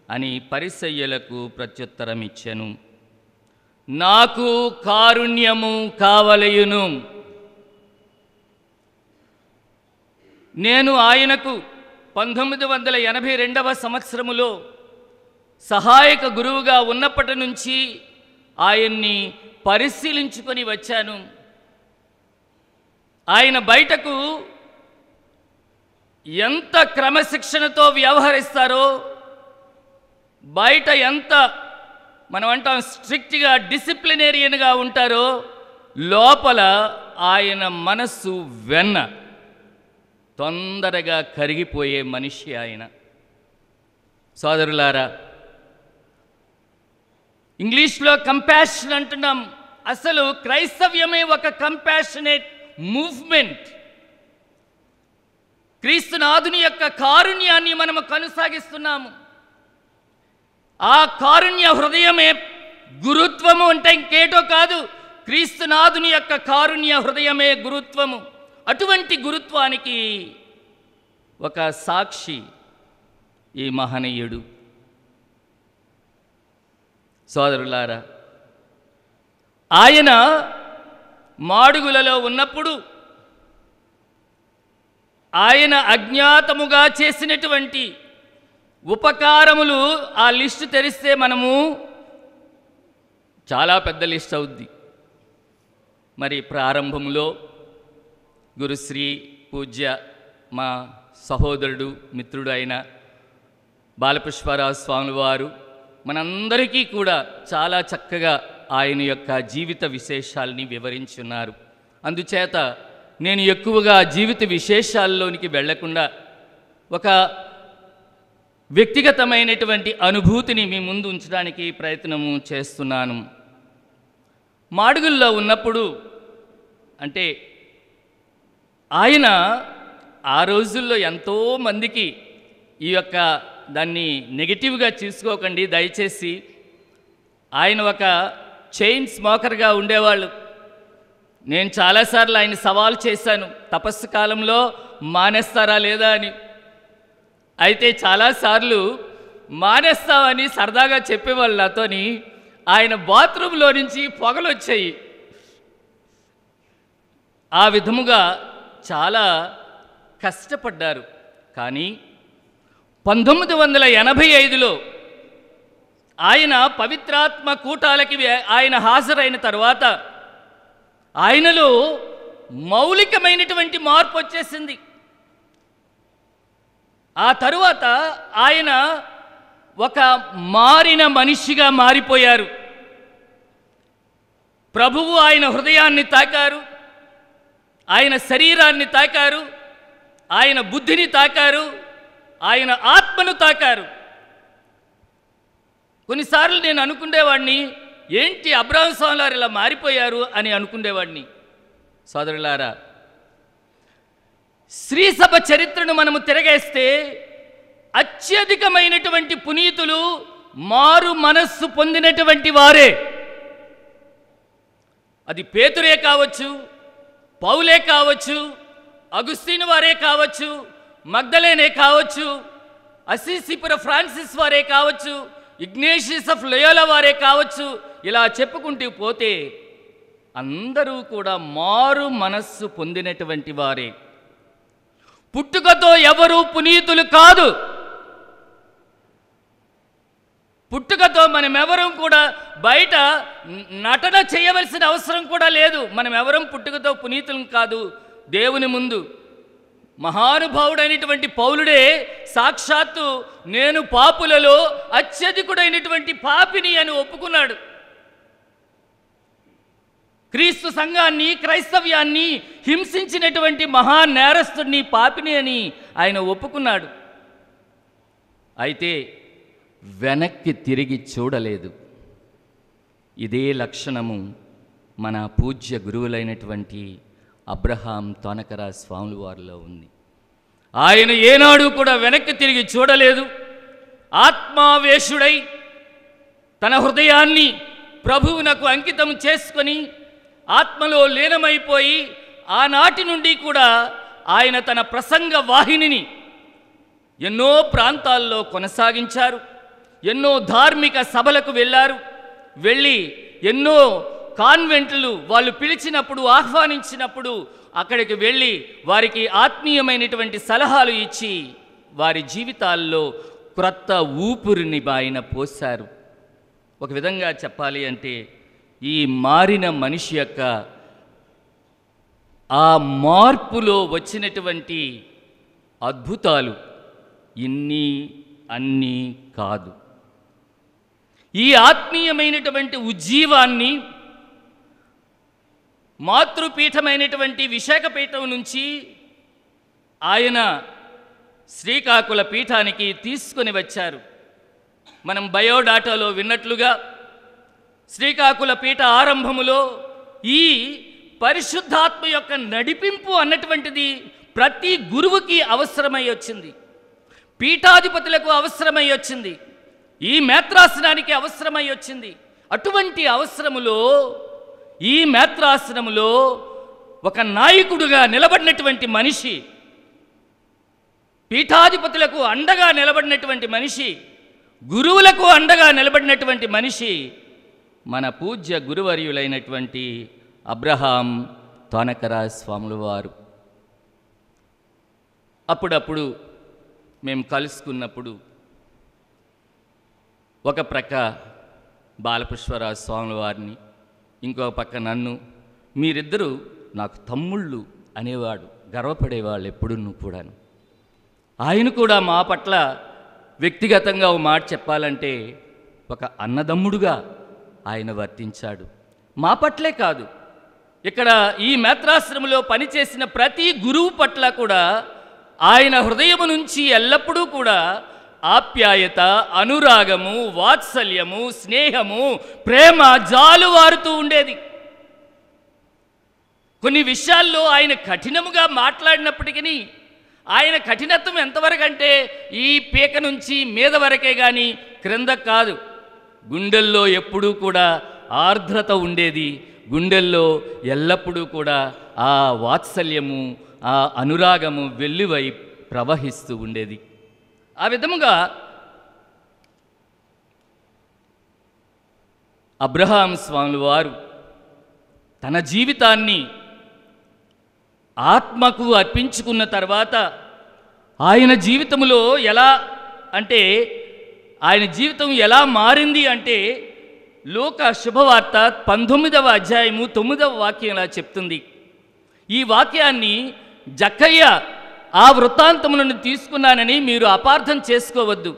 అని పరిసయ్యులకు ప్రత్యుత్తరమిచ్చెను. నాకు కారుణ్యము కావలయును. నేను ఆయనకు 1982వ సంవత్సరములో సహాయక గురువుగా ఉన్నప్పటి నుంచి ఆయన్ని పరిశీలించుకొని వచ్చాను. ఆయన బయటకు ఎంత క్రమశిక్షణతో వ్యవహరిస్తారో, బయట ఎంత మనం అంటాం స్ట్రిక్ట్గా డిసిప్లినేరియన్గా ఉంటారో, లోపల ఆయన మనస్సు వెన్న, తొందరగా కరిగిపోయే మనిషి ఆయన. సోదరులారా, ఇంగ్లీష్లో కంపాషన్ అంటున్నాం. అసలు క్రైస్తవ్యమే ఒక కంపాషనేట్ మూవ్మెంట్. క్రీస్తునాథుని యొక్క కారుణ్యాన్ని మనము కొనసాగిస్తున్నాము. ఆ కారుణ్య హృదయమే గురుత్వము అంటే ఇంకేటో కాదు. క్రీస్తునాథుని యొక్క కారుణ్య హృదయమే గురుత్వము. అటువంటి గురుత్వానికి ఒక సాక్షి ఈ మహనీయుడు. సోదరులారా, ఆయన మాడుగులలో ఉన్నప్పుడు ఆయన అజ్ఞాతముగా చేసినటువంటి ఉపకారములు ఆ లిస్టు తెరిస్తే మనము చాలా పెద్ద లిస్ట్ అవుద్ది. మరి ప్రారంభంలో గురుశ్రీ పూజ్య మా సహోదరుడు మిత్రుడు అయిన బాలపుష్పరాజు స్వామి వారు మనందరికీ కూడా చాలా చక్కగా ఆయన యొక్క జీవిత విశేషాలని వివరించున్నారు. అందుచేత నేను ఎక్కువగా జీవిత విశేషాల్లోనికి వెళ్లకుండా ఒక వ్యక్తిగతమైనటువంటి అనుభూతిని మీ ముందు ఉంచడానికి ప్రయత్నము చేస్తున్నాను. మాడుగుల్లో ఉన్నప్పుడు అంటే ఆయన ఆ రోజుల్లో ఎంతోమందికి ఈ యొక్క దాన్ని నెగిటివ్గా చూసుకోకండి దయచేసి. ఆయన ఒక చైన్ స్మోకర్గా ఉండేవాళ్ళు. నేను చాలాసార్లు ఆయన సవాల్ చేశాను, తపస్సు కాలంలో మానేస్తారా లేదా అని. అయితే చాలాసార్లు మానేస్తామని సరదాగా చెప్పేవాళ్ళు నాతోని. ఆయన బాత్రూంలో నుంచి పొగలు వచ్చాయి. ఆ విధముగా చాలా కష్టపడ్డారు. కానీ 1985లో ఆయన పవిత్రాత్మ కూటాలకి ఆయన హాజరైన తర్వాత ఆయనలో మౌలికమైనటువంటి మార్పు వచ్చేసింది. ఆ తరువాత ఆయన ఒక మారిన మనిషిగా మారిపోయారు. ప్రభువు ఆయన హృదయాన్ని తాకారు, ఆయన శరీరాన్ని తాకారు, ఆయన బుద్ధిని తాకారు, ఆయన ఆత్మను తాకారు. కొన్నిసార్లు నేను అనుకునేవాడిని, ఏంటి అబ్రహాం స్వామి వారు ఇలా మారిపోయారు అని అనుకునేవాడిని. సోదరులారా, శ్రీసభ చరిత్రను మనము తిరగేస్తే అత్యధికమైనటువంటి పునీతులు మారు మనస్సు పొందినటువంటి వారే. అది పేతురే కావచ్చు, పౌలే కావచ్చు, అగుస్తీను వారే కావచ్చు, మగ్దలేనే కావచ్చు, అసిసిపుర ఫ్రాన్సిస్ వారే కావచ్చు, ఇగ్నేషియస్ ఆఫ్ లోయోలా వారే కావచ్చు. ఇలా చెప్పుకుంటూ పోతే అందరూ కూడా మారు మనస్సు పొందినటువంటి వారే. పుట్టుకతో ఎవరు పునీతులు కాదు. పుట్టుకతో మనమెవరం కూడా బయట నటన చేయవలసిన అవసరం కూడా లేదు. మనమెవరం పుట్టుకతో పునీతులం కాదు. దేవుని ముందు మహానుభావుడైనటువంటి పౌలుడే సాక్షాత్తు నేను పాపులలో అత్యధికుడైనటువంటి పాపిని అని ఒప్పుకున్నాడు. క్రీస్తు సంఘాన్ని, క్రైస్తవ్యాన్ని హింసించినటువంటి మహా నేరస్తుడిని, పాపిని అని ఆయన ఒప్పుకున్నాడు. అయితే వెనక్కి తిరిగి చూడలేదు. ఇదే లక్షణము మన పూజ్య గురువులైనటువంటి అబ్రహాం తోనకర స్వాముల వారిలో ఉంది. ఆయన ఏనాడు కూడా వెనక్కి తిరిగి చూడలేదు. ఆత్మావేశుడై తన హృదయాన్ని ప్రభువునకు అంకితం చేసుకొని ఆత్మలో లీనమైపోయి ఆనాటి నుండి కూడా ఆయన తన ప్రసంగ వాహినిని ఎన్నో ప్రాంతాల్లో కొనసాగించారు. ఎన్నో ధార్మిక సభలకు వెళ్ళారు. వెళ్ళి ఎన్నో కాన్వెంట్లు వాళ్ళు పిలిచినప్పుడు, ఆహ్వానించినప్పుడు అక్కడికి వెళ్ళి వారికి ఆత్మీయమైనటువంటి సలహాలు ఇచ్చి వారి జీవితాల్లో క్రొత్త ఊపిరిని ఆయన పోశారు. ఒక విధంగా చెప్పాలి అంటే ఈ మారిన మనిషి యొక్క ఆ మార్పులో వచ్చినటువంటి అద్భుతాలు ఇన్ని అన్నీ కాదు. ఈ ఆత్మీయమైనటువంటి ఉజ్జీవాన్ని మాతృపీఠమైనటువంటి విశాఖపీఠం నుంచి ఆయన శ్రీకాకుళ పీఠానికి తీసుకొని వచ్చారు. మనం బయోడాటాలో విన్నట్లుగా శ్రీకాకుళ పీఠ ఆరంభములో ఈ పరిశుద్ధాత్మ యొక్క నడిపింపు అన్నటువంటిది ప్రతి గురువుకి అవసరమై వచ్చింది. పీఠాధిపతులకు అవసరమై వచ్చింది. ఈ మేత్రాసనానికి అవసరమై వచ్చింది. అటువంటి అవసరములో ఈ మేత్రాసనములో ఒక నాయకుడుగా నిలబడినటువంటి మనిషి, పీఠాధిపతులకు అండగా నిలబడినటువంటి మనిషి, గురువులకు అండగా నిలబడినటువంటి మనిషి మన పూజ్య గురువర్యులైనటువంటి అబ్రహాం తోనకర స్వాముల వారు. అప్పుడప్పుడు మేము కలుసుకున్నప్పుడు ఒక ప్రక్క బాలపుష్పరాజు స్వాముల వారిని, ఇంకో పక్క నన్ను, మీరిద్దరూ నాకు తమ్ముళ్ళు అనేవాడు, గర్వపడేవాళ్ళు ఎప్పుడూ కూడాను. ఆయన కూడా మా పట్ల వ్యక్తిగతంగా ఒక మాట చెప్పాలంటే ఒక అన్నదమ్ముడుగా ఆయన వర్తించాడు. మా పట్లే కాదు, ఇక్కడ ఈ మేత్రాశ్రమంలో పనిచేసిన ప్రతి గురువు పట్ల కూడా ఆయన హృదయము నుంచి ఎల్లప్పుడూ కూడా ఆప్యాయత, అనురాగము, వాత్సల్యము, స్నేహము, ప్రేమ జాలువారుతూ ఉండేది. కొన్ని విషయాల్లో ఆయన కఠినముగా మాట్లాడినప్పటికీ ఆయన కఠినత్వం ఎంతవరకు అంటే ఈ పీక నుంచి మీద వరకే కానీ క్రింద కాదు. గుండెల్లో ఎప్పుడూ కూడా ఆర్ద్రత ఉండేది. గుండెల్లో ఎల్లప్పుడూ కూడా ఆ వాత్సల్యము, ఆ అనురాగము వెల్లువై ప్రవహిస్తూ ఉండేది. ఆ విధముగా అబ్రహాం స్వాముల వారు తన జీవితాన్ని ఆత్మకు అర్పించుకున్న తర్వాత ఆయన జీవితంలో ఎలా అంటే ఆయన జీవితం ఎలా మారింది అంటే లూకా శుభవార్త 19వ అధ్యాయము 9వ వాక్యంలా చెప్తుంది. ఈ వాక్యాన్ని జక్కయ్య ఆ వృత్తాంతములను తీసుకున్నానని మీరు అపార్థం చేసుకోవద్దు.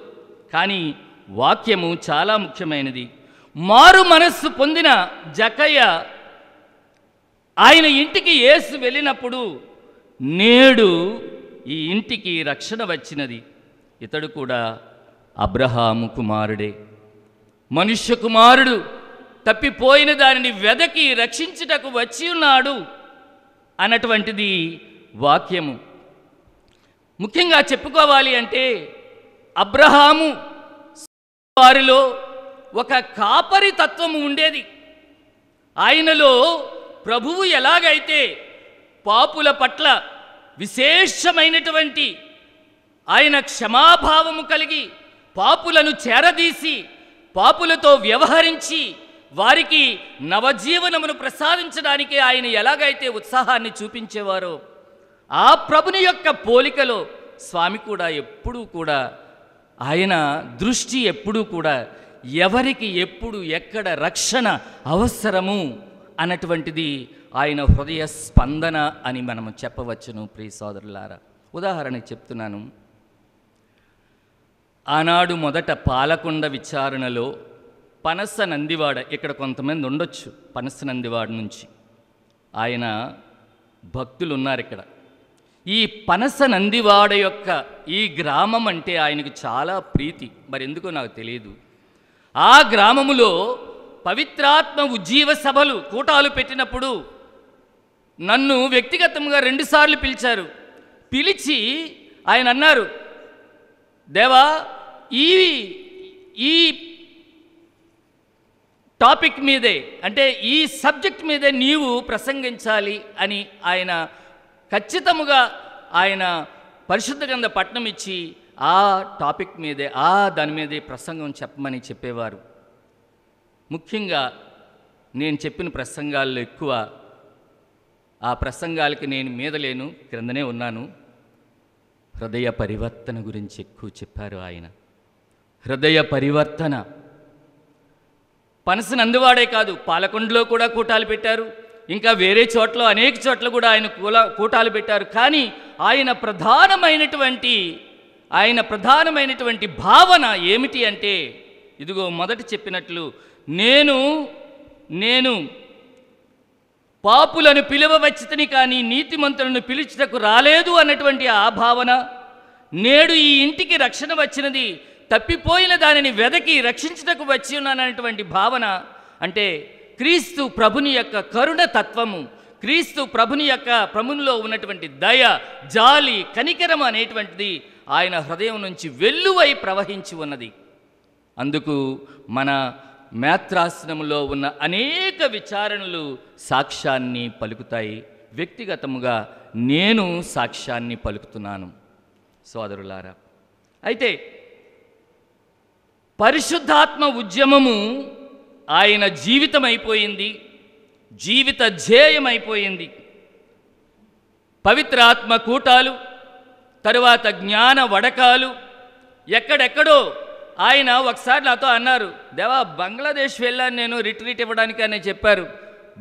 కానీ వాక్యము చాలా ముఖ్యమైనది. మారు మనస్సు పొందిన జక్కయ్య ఆయన ఇంటికి యేసు వెళ్ళినప్పుడు నేడు ఈ ఇంటికి రక్షణ వచ్చినది. ఇతడు కూడా అబ్రహాము కుమారుడే. మనుష్య కుమారుడు తప్పిపోయిన దానిని వెదకి రక్షించుటకు వచ్చి ఉన్నాడు అన్నటువంటిది వాక్యము. ముఖ్యంగా చెప్పుకోవాలి అంటే అబ్రహాము వారిలో ఒక కాపరి తత్వము ఉండేది. ఆయనలో ప్రభువు ఎలాగైతే పాపుల పట్ల విశేషమైనటువంటి ఆయన క్షమాభావము కలిగి పాపులను చేరదీసి పాపులతో వ్యవహరించి వారికి నవజీవనమును ప్రసాదించడానికి ఆయన ఎలాగైతే ఉత్సాహాన్ని చూపించేవారో ఆ ప్రభుని యొక్క పోలికలో స్వామి కూడా ఎప్పుడూ కూడా ఆయన దృష్టి ఎప్పుడూ కూడా ఎవరికి ఎప్పుడు ఎక్కడ రక్షణ అవసరము అన్నటువంటిది ఆయన హృదయ స్పందన అని మనము చెప్పవచ్చును. ప్రియ సోదరులారా, ఉదాహరణకు చెప్తున్నాను. ఆనాడు మొదట పాలకొండ విచారణలో పనస నందివాడ, ఇక్కడ కొంతమంది ఉండొచ్చు పనస నందివాడ నుంచి, ఆయన భక్తులు ఉన్నారు ఇక్కడ. ఈ పనస నందివాడ యొక్క ఈ గ్రామం అంటే ఆయనకు చాలా ప్రీతి, మరి ఎందుకో నాకు తెలియదు. ఆ గ్రామములో పవిత్రాత్మ ఉజ్జీవ సభలు కూటాలు పెట్టినప్పుడు నన్ను వ్యక్తిగతంగా 2 సార్లు పిలిచారు. పిలిచి ఆయన అన్నారు, దేవా ఈ టాపిక్ మీదే అంటే ఈ సబ్జెక్ట్ మీదే నీవు ప్రసంగించాలి అని ఆయన ఖచ్చితముగా ఆయన పరిశుద్ధ గ్రంథ పట్నం ఇచ్చి ఆ టాపిక్ మీదే దాని మీదే ప్రసంగం చెప్పమని చెప్పేవారు. ముఖ్యంగా నేను చెప్పిన ప్రసంగాల్లో ఎక్కువ ఆ ప్రసంగాలకి నేను మీద లేను, క్రిందనే ఉన్నాను. హృదయ పరివర్తన గురించి ఎక్కువ చెప్పారు ఆయన. హృదయ పరివర్తన పనస నందివాడే కాదు, పాలకొండలో కూడా కూటాలు పెట్టారు, ఇంకా వేరే చోట్ల అనేక చోట్ల కూడా ఆయన కూటాలు పెట్టారు. కానీ ఆయన ప్రధానమైనటువంటి భావన ఏమిటి అంటే, ఇదిగో మొదట చెప్పినట్లు నేను పాపులను పిలువవచ్చితిని కానీ నీతిమంతులను పిలుచుటకు రాలేదు అన్నటువంటి ఆ భావన. నేడు ఈ ఇంటికి రక్షణ వచ్చినది, తప్పిపోయిన దానిని వెదకి రక్షించుటకు వచ్చి ఉన్నానన్నటువంటి భావన. అంటే క్రీస్తు ప్రభుని యొక్క కరుణ తత్వము, క్రీస్తు ప్రభునిలో ఉన్నటువంటి దయ, జాలి, కనికరం అనేటువంటిది ఆయన హృదయం నుంచి వెల్లువై ప్రవహించి ఉన్నది. అందుకు మన మేత్రాసనంలో ఉన్న అనేక విచారణలు సాక్ష్యాన్ని పలుకుతాయి. వ్యక్తిగతముగా నేను సాక్ష్యాన్ని పలుకుతున్నాను సోదరులారా. అయితే పరిశుద్ధాత్మ ఉద్యమము ఆయన జీవితం అయిపోయింది, జీవిత ధ్యేయమైపోయింది. పవిత్రాత్మ కూటాలు, తరువాత జ్ఞాన వడకాలు, ఎక్కడెక్కడో ఆయన ఒకసారి నాతో అన్నారు, దేవా బంగ్లాదేశ్ వెళ్ళాను నేను రిట్రీట్ ఇవ్వడానికి అని చెప్పారు.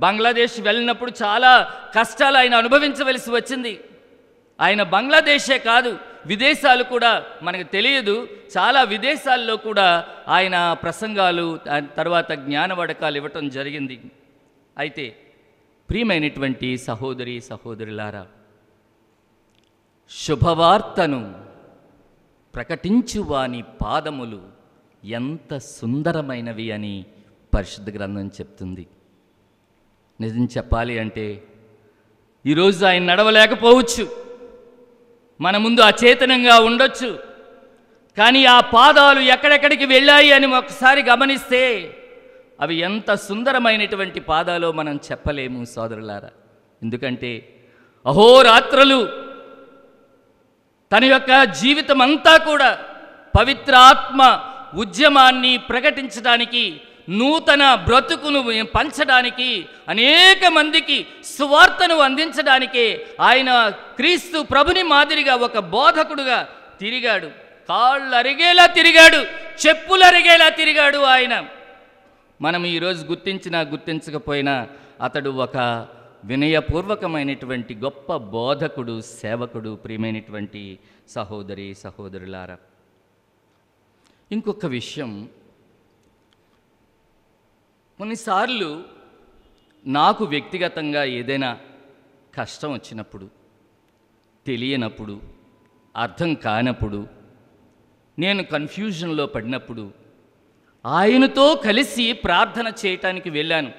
బంగ్లాదేశ్ వెళ్ళినప్పుడు చాలా కష్టాలు ఆయన అనుభవించవలసి వచ్చింది. ఆయన బంగ్లాదేశే కాదు, విదేశాలు కూడా మనకు తెలియదు, చాలా విదేశాల్లో కూడా ఆయన ప్రసంగాలు తర్వాత జ్ఞానవడకాలు ఇవ్వటం జరిగింది. అయితే ప్రియమైనటువంటి సహోదరి సహోదరులారా, శుభవార్తను ప్రకటించు వాని పాదములు ఎంత సుందరమైనవి అని పరిశుద్ధ గ్రంథం చెప్తుంది. నిజం చెప్పాలి అంటే ఈరోజు ఆయన నడవలేకపోవచ్చు, మన ముందు అచేతనంగా ఉండొచ్చు, కానీ ఆ పాదాలు ఎక్కడెక్కడికి వెళ్ళాయి అని ఒకసారి గమనిస్తే అవి ఎంత సుందరమైనటువంటి పాదాలో మనం చెప్పలేము సోదరులారా. ఎందుకంటే అహోరాత్రులు తన యొక్క జీవితం అంతా కూడా పవిత్రాత్మ ఉద్యమాన్ని ప్రకటించడానికి, నూతన బ్రతుకును పంచడానికి, అనేక మందికి సువార్తను అందించడానికే ఆయన క్రీస్తు ప్రభుని మాదిరిగా ఒక బోధకుడుగా తిరిగాడు. కాళ్ళు అరిగేలా తిరిగాడు, చెప్పులు అరిగేలా తిరిగాడు ఆయన. మనం ఈరోజు గుర్తించినా గుర్తించకపోయినా అతడు ఒక వినయపూర్వకమైనటువంటి గొప్ప బోధకుడు, సేవకుడు. ప్రియమైనటువంటి సహోదరి సహోదరులారా, ఇంకొక విషయం, కొన్నిసార్లు నాకు వ్యక్తిగతంగా ఏదైనా కష్టం వచ్చినప్పుడు, తెలియనప్పుడు, అర్థం కానప్పుడు, నేను కన్ఫ్యూజన్లో పడినప్పుడు ఆయనతో కలిసి ప్రార్థన చేయటానికి వెళ్ళాను.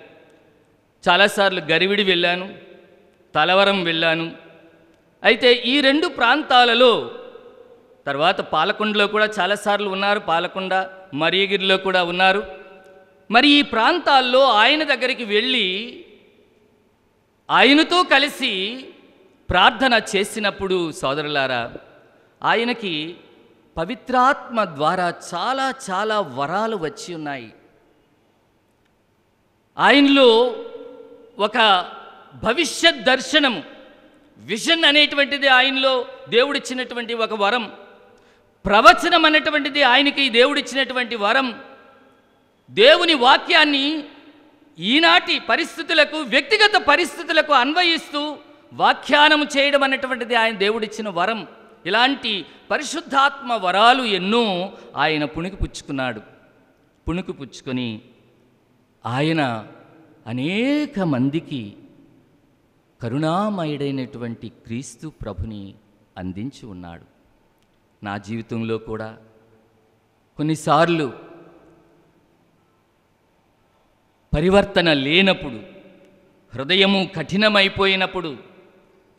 చాలాసార్లు గరివిడి వెళ్ళాను, తలవరం వెళ్ళాను. అయితే ఈ 2 ప్రాంతాలలో, తర్వాత పాలకొండలో కూడా చాలాసార్లు ఉన్నారు, పాలకొండ మరియగిరిలో కూడా ఉన్నారు. మరి ఈ ప్రాంతాల్లో ఆయన దగ్గరికి వెళ్ళి ఆయనతో కలిసి ప్రార్థన చేసినప్పుడు సోదరులారా, ఆయనకి పవిత్రాత్మ ద్వారా చాలా చాలా వరాలు వచ్చి ఉన్నాయి. ఆయనలో ఒక భవిష్యత్ దర్శనము, విజన్ అనేటువంటిది ఆయనలో దేవుడిచ్చినటువంటి ఒక వరం. ప్రవచనం అనేటువంటిది ఆయనకి దేవుడిచ్చినటువంటి వరం. దేవుని వాక్యాన్ని ఈనాటి పరిస్థితులకు, వ్యక్తిగత పరిస్థితులకు అన్వయిస్తూ వ్యాఖ్యానం చేయడం అనేటువంటిది ఆయన దేవుడిచ్చిన వరం. ఇలాంటి పరిశుద్ధాత్మ వరాలు ఎన్నో ఆయన పుణికిపుచ్చుకున్నాడు. పుణికిపుచ్చుకొని ఆయన అనేక మందికి కరుణామయుడైనటువంటి క్రీస్తు ప్రభుని అందించి ఉన్నాడు. నా జీవితంలో కూడా కొన్నిసార్లు పరివర్తన లేనప్పుడు, హృదయము కఠినమైపోయినప్పుడు,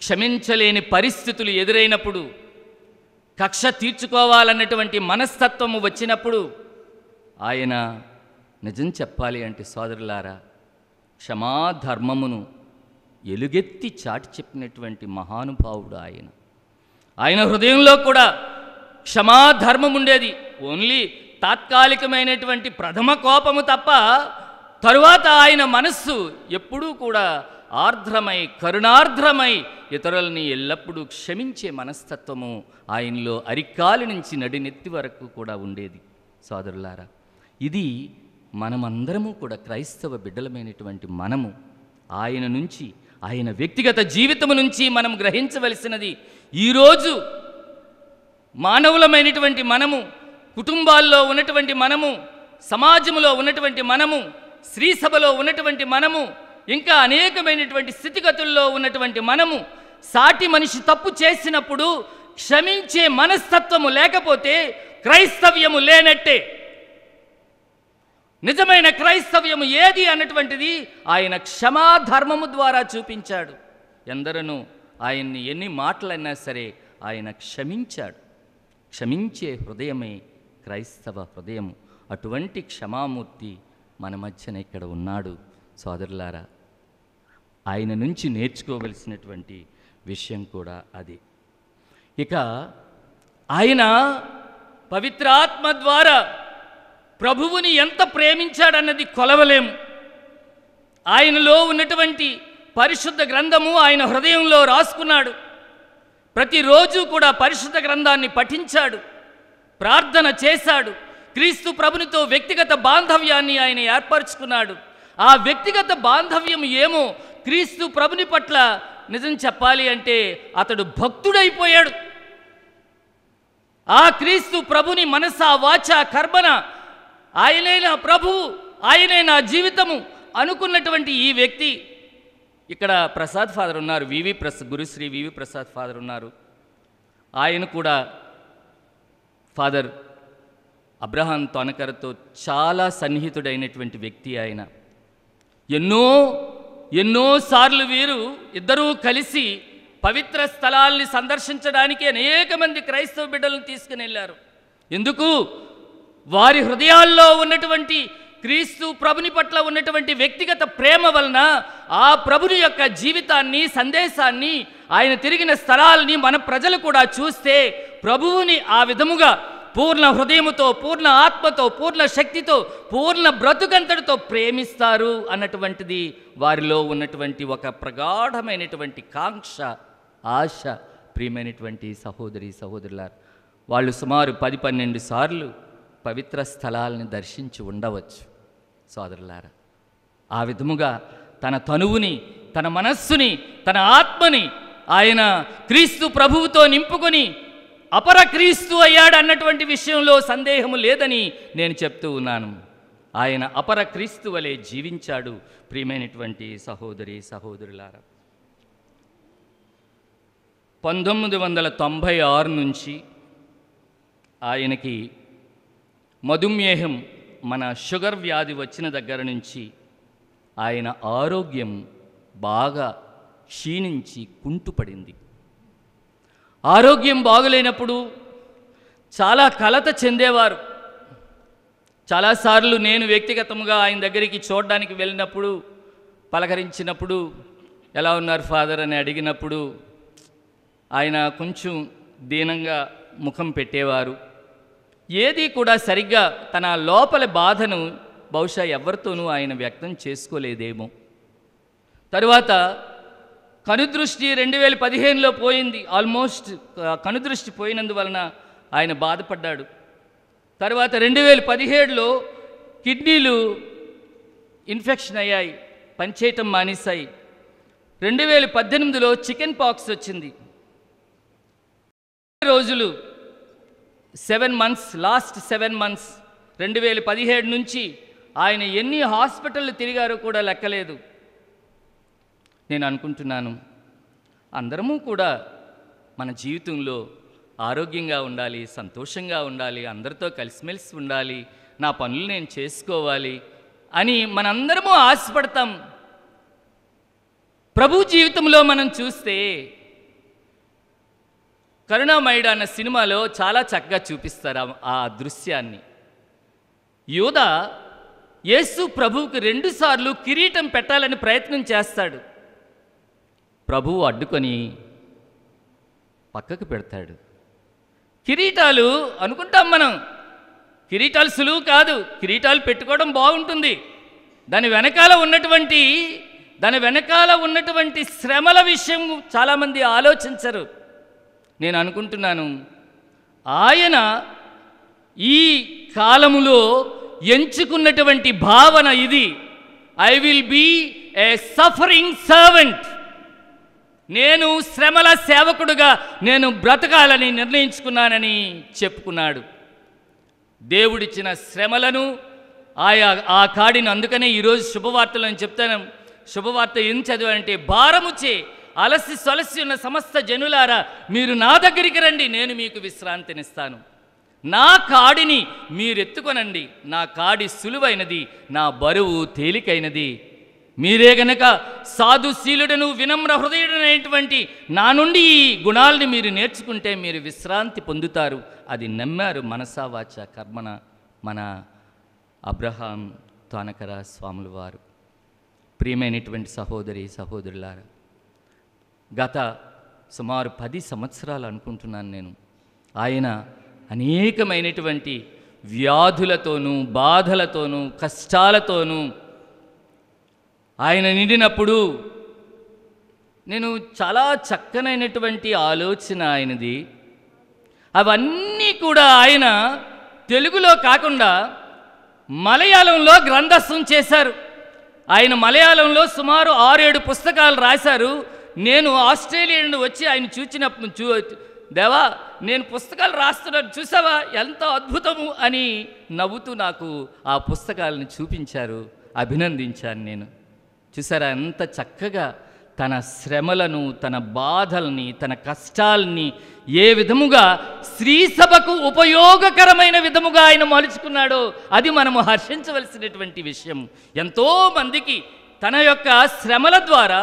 క్షమించలేని పరిస్థితులు ఎదురైనప్పుడు, కక్ష తీర్చుకోవాలన్నటువంటి మనస్తత్వము వచ్చినప్పుడు, ఆయన నిజం చెప్పాలి అంటే సోదరులారా, క్షమాధర్మమును ఎలుగెత్తి చాటి చెప్పినటువంటి మహానుభావుడు ఆయన. ఆయన హృదయంలో కూడా క్షమాధర్మం ఉండేది. ఓన్లీ తాత్కాలికమైనటువంటి ప్రథమ కోపము తప్ప, తరువాత ఆయన మనస్సు ఎప్పుడూ కూడా ఆర్ద్రమై, కరుణార్ద్రమై, ఇతరులని ఎల్లప్పుడూ క్షమించే మనస్తత్వము ఆయనలో అరికాలి నుంచి నడినెత్తి వరకు కూడా ఉండేది. సోదరులారా, ఇది మనమందరము కూడా క్రైస్తవ బిడ్డలమైనటువంటి మనము ఆయన నుంచి, ఆయన వ్యక్తిగత జీవితము నుంచి మనం గ్రహించవలసినది. ఈరోజు మానవులమైనటువంటి మనము, కుటుంబాల్లో ఉన్నటువంటి మనము, సమాజంలో ఉన్నటువంటి మనము, స్త్రీ సభలో ఉన్నటువంటి మనము, ఇంకా అనేకమైనటువంటి స్థితిగతుల్లో ఉన్నటువంటి మనము, సాటి మనిషి తప్పు చేసినప్పుడు క్షమించే మనస్తత్వము లేకపోతే క్రైస్తవ్యము లేనట్టే. నిజమైన క్రైస్తవ్యము ఏది అన్నటువంటిది ఆయన క్షమాధర్మము ద్వారా చూపించాడు. ఎందరను ఆయన్ని ఎన్ని మాటలన్నా సరే ఆయన క్షమించాడు. క్షమించే హృదయమే క్రైస్తవ హృదయము. అటువంటి క్షమామూర్తి మన మధ్యన ఇక్కడ ఉన్నాడు. సోదరులారా, ఆయన నుంచి నేర్చుకోవలసినటువంటి విషయం కూడా అది. ఇక ఆయన పవిత్రాత్మ ద్వారా ప్రభువుని ఎంత ప్రేమించాడన్నది కొలవలేము. ఆయనలో ఉన్నటువంటి పరిశుద్ధ గ్రంథము ఆయన హృదయంలో రాసుకున్నాడు. ప్రతిరోజు కూడా పరిశుద్ధ గ్రంథాన్ని పఠించాడు, ప్రార్థన చేశాడు. క్రీస్తు ప్రభునితో వ్యక్తిగత బాంధవ్యాన్ని ఆయన ఏర్పరచుకున్నాడు. ఆ వ్యక్తిగత బాంధవ్యం ఏమో క్రీస్తు ప్రభుని పట్ల నిజం చెప్పాలి అంటే అతడు భక్తుడైపోయాడు. ఆ క్రీస్తు ప్రభుని మనస వాచ కర్మన, ఆయనే నా ప్రభువు, ఆయనే నా జీవితము అనుకున్నటువంటి ఈ వ్యక్తి, ఇక్కడ ప్రసాద్ ఫాదర్ ఉన్నారు, గురుశ్రీ వివి ప్రసాద్ ఫాదర్ ఉన్నారు. ఆయన కూడా ఫాదర్ అబ్రహాం తొనకరతో చాలా సన్నిహితుడైనటువంటి వ్యక్తి. ఆయన ఎన్నోసార్లు వీరు ఇద్దరూ కలిసి పవిత్ర స్థలాల్ని సందర్శించడానికి అనేక మంది క్రైస్తవ బిడ్డలను తీసుకుని వెళ్ళారు. ఎందుకు? వారి హృదయాల్లో ఉన్నటువంటి క్రీస్తు ప్రభుని పట్ల ఉన్నటువంటి వ్యక్తిగత ప్రేమ వలన ఆ ప్రభుని యొక్క జీవితాన్ని, సందేశాన్ని, ఆయన తిరిగిన స్థలాల్ని మన ప్రజలు కూడా చూస్తే ప్రభువుని ఆ విధముగా పూర్ణ హృదయముతో, పూర్ణ ఆత్మతో, పూర్ణ శక్తితో, పూర్ణ బ్రతుకంతటితో ప్రేమిస్తారు అన్నటువంటిది వారిలో ఉన్నటువంటి ఒక ప్రగాఢమైనటువంటి కాంక్ష, ఆశ. ప్రియమైనటువంటి సహోదరి సహోదరులారా, వాళ్ళు సుమారు 10-12 సార్లు పవిత్ర స్థలాలను దర్శించి ఉండవచ్చు. సోదరులారా, ఆ విధముగా తన తనువుని, తన మనస్సుని, తన ఆత్మని ఆయన క్రీస్తు ప్రభువుతో నింపుకొని అపర క్రీస్తు అయ్యాడు అన్నటువంటి విషయంలో సందేహము లేదని నేను చెప్తూ ఉన్నాను. ఆయన అపర క్రీస్తు వలె జీవించాడు. ప్రియమైనటువంటి సహోదరి సహోదరులారా, 1996 నుంచి ఆయనకి మధుమేహం, మన షుగర్ వ్యాధి వచ్చిన దగ్గర నుంచి ఆయన ఆరోగ్యం బాగా క్షీణించి కుంటుపడింది. ఆరోగ్యం బాగులేనప్పుడు చాలా కలత చెందేవారు. చాలాసార్లు నేను వ్యక్తిగతంగా ఆయన దగ్గరికి చూడడానికి వెళ్ళినప్పుడు, పలకరించినప్పుడు, ఎలా ఉన్నారు ఫాదర్ అని అడిగినప్పుడు ఆయన కొంచెం దీనంగా ముఖం పెట్టేవారు. ఏది కూడా సరిగ్గా తన లోపల బాధను బహుశా ఎవరితోనూ ఆయన వ్యక్తం చేసుకోలేదేమో. తరువాత కనుదృష్టి 2015లో పోయింది. ఆల్మోస్ట్ కనుదృష్టి పోయినందువలన ఆయన బాధపడ్డాడు. తర్వాత 2017లో కిడ్నీలు ఇన్ఫెక్షన్ అయ్యాయి, పనిచేయటం మానేశాయి. 2018లో చికెన్ పాక్స్ వచ్చింది. రోజులు 7 months, లాస్ట్ 7 months 2017 నుంచి ఆయన ఎన్ని హాస్పిటళ్ళు తిరిగారో కూడా లెక్కలేదు. నేను అనుకుంటున్నాను, అందరము కూడా మన జీవితంలో ఆరోగ్యంగా ఉండాలి, సంతోషంగా ఉండాలి, అందరితో కలిసిమెలిసి ఉండాలి, నా పనులు నేను చేసుకోవాలి అని మనందరము ఆశపడతాం. ప్రభు జీవితంలో మనం చూస్తే కరుణామయుడు అన్న సినిమాలో చాలా చక్కగా చూపిస్తారు ఆ దృశ్యాన్ని. యోధ యేసు ప్రభువుకు 2 సార్లు కిరీటం పెట్టాలని ప్రయత్నం చేస్తాడు. ప్రభువు అడ్డుకొని పక్కకు పెడతాడు. కిరీటాలు అనుకుంటాం మనం, కిరీటాలు సులువు కాదు, కిరీటాలు పెట్టుకోవడం బాగుంటుంది. దాని వెనకాల ఉన్నటువంటి శ్రమల విషయం చాలామంది ఆలోచించరు. నేను అనుకుంటున్నాను, ఆయన ఈ కాలములో ఎంచుకున్నటువంటి భావన ఇది. I will be a suffering servant. నేను శ్రమల సేవకుడుగా నేను బ్రతకాలని నిర్ణయించుకున్నానని చెప్పుకున్నాడు. దేవుడిచ్చిన శ్రమలను ఆ కాడిని, అందుకనే ఈరోజు శుభవార్తలు అని చెప్తాను. శుభవార్త ఏం చదివానంటే, భారముచే అలసి సొలసి ఉన్న సమస్త జనులారా మీరు నా దగ్గరికి రండి, నేను మీకు విశ్రాంతినిస్తాను. నా కాడిని మీరెత్తుకొనండి, నా కాడి సులువైనది, నా బరువు తేలికైనది. మీరే గనక సాధుశీలుడను వినమ్ర హృదయుడైనటువంటి నా నుండి ఈ గుణాలని మీరు నేర్చుకుంటే మీరు విశ్రాంతి పొందుతారు. అది నమ్మారు మనసా వాచ కర్మన మన అబ్రహాం తానకర స్వాముల వారు. ప్రియమైనటువంటి సహోదరి సహోదరులారా, గత సుమారు 10 సంవత్సరాలు అనుకుంటున్నాను నేను, ఆయన అనేకమైనటువంటి వ్యాధులతోనూ బాధలతోనూ కష్టాలతోనూ ఆయన నిండినప్పుడు నేను చాలా చక్కనైనటువంటి ఆలోచన ఆయనది. అవన్నీ కూడా ఆయన తెలుగులో కాకుండా మలయాళంలో గ్రంథస్థం చేశారు. ఆయన మలయాళంలో సుమారు 6-7 పుస్తకాలు రాశారు. నేను ఆస్ట్రేలియా నుండి వచ్చి ఆయన చూచినప్పుడు దేవా నేను పుస్తకాలు రాస్తున్నాను చూసావా ఎంత అద్భుతము అని నవ్వుతూ నాకు ఆ పుస్తకాలను చూపించారు. అభినందించాను నేను. చూసారా ఎంత చక్కగా తన శ్రమలను, తన బాధల్ని, తన కష్టాల్ని ఏ విధముగా స్త్రీ సభకు ఉపయోగకరమైన విధముగా ఆయన మలుచుకున్నాడో అది మనము హర్షించవలసినటువంటి విషయం. ఎంతోమందికి తన యొక్క శ్రమల ద్వారా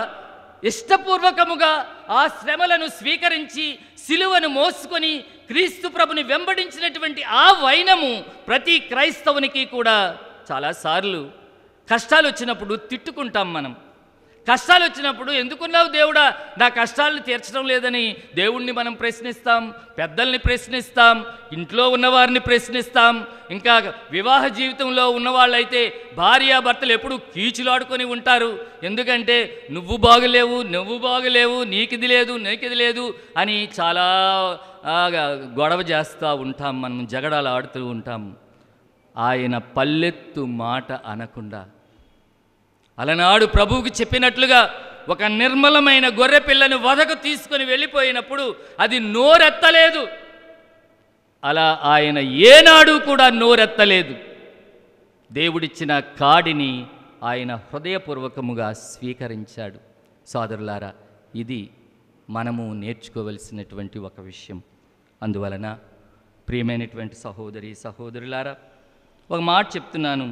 ఇష్టపూర్వకముగా ఆ శ్రమలను స్వీకరించి సిలువను మోసుకొని క్రీస్తు ప్రభుని వెంబడించినటువంటి ఆ వైనము ప్రతి క్రైస్తవునికి కూడా చాలాసార్లు కష్టాలు వచ్చినప్పుడు తిట్టుకుంటాం మనం. కష్టాలు వచ్చినప్పుడు ఎందుకున్నావు దేవుడా, నా కష్టాలను తీర్చడం లేదని దేవుణ్ణి మనం ప్రశ్నిస్తాం, పెద్దల్ని ప్రశ్నిస్తాం, ఇంట్లో ఉన్నవారిని ప్రశ్నిస్తాం. ఇంకా వివాహ జీవితంలో ఉన్నవాళ్ళైతే భార్యాభర్తలు ఎప్పుడు కీచులాడుకొని ఉంటారు. ఎందుకంటే నువ్వు బాగులేవు, నీకిది లేదు అని చాలా గొడవ చేస్తూ ఉంటాం, మనం జగడాలు ఆడుతూ ఉంటాం. ఆయన పల్లెత్తు మాట అనకుండా అలనాడు ప్రభువుకి చెప్పినట్లుగా ఒక నిర్మలమైన గొర్రె పిల్లను వధకు తీసుకొని వెళ్ళిపోయినప్పుడు అది నోరెత్తలేదు. అలా ఆయన ఏనాడు కూడా నోరెత్తలేదు. దేవుడిచ్చిన కాడిని ఆయన హృదయపూర్వకముగా స్వీకరించాడు. సోదరులారా, ఇది మనము నేర్చుకోవలసినటువంటి ఒక విషయం. అందువలన ప్రియమైనటువంటి సహోదరి సహోదరులారా, ఒక మాట చెప్తున్నాను.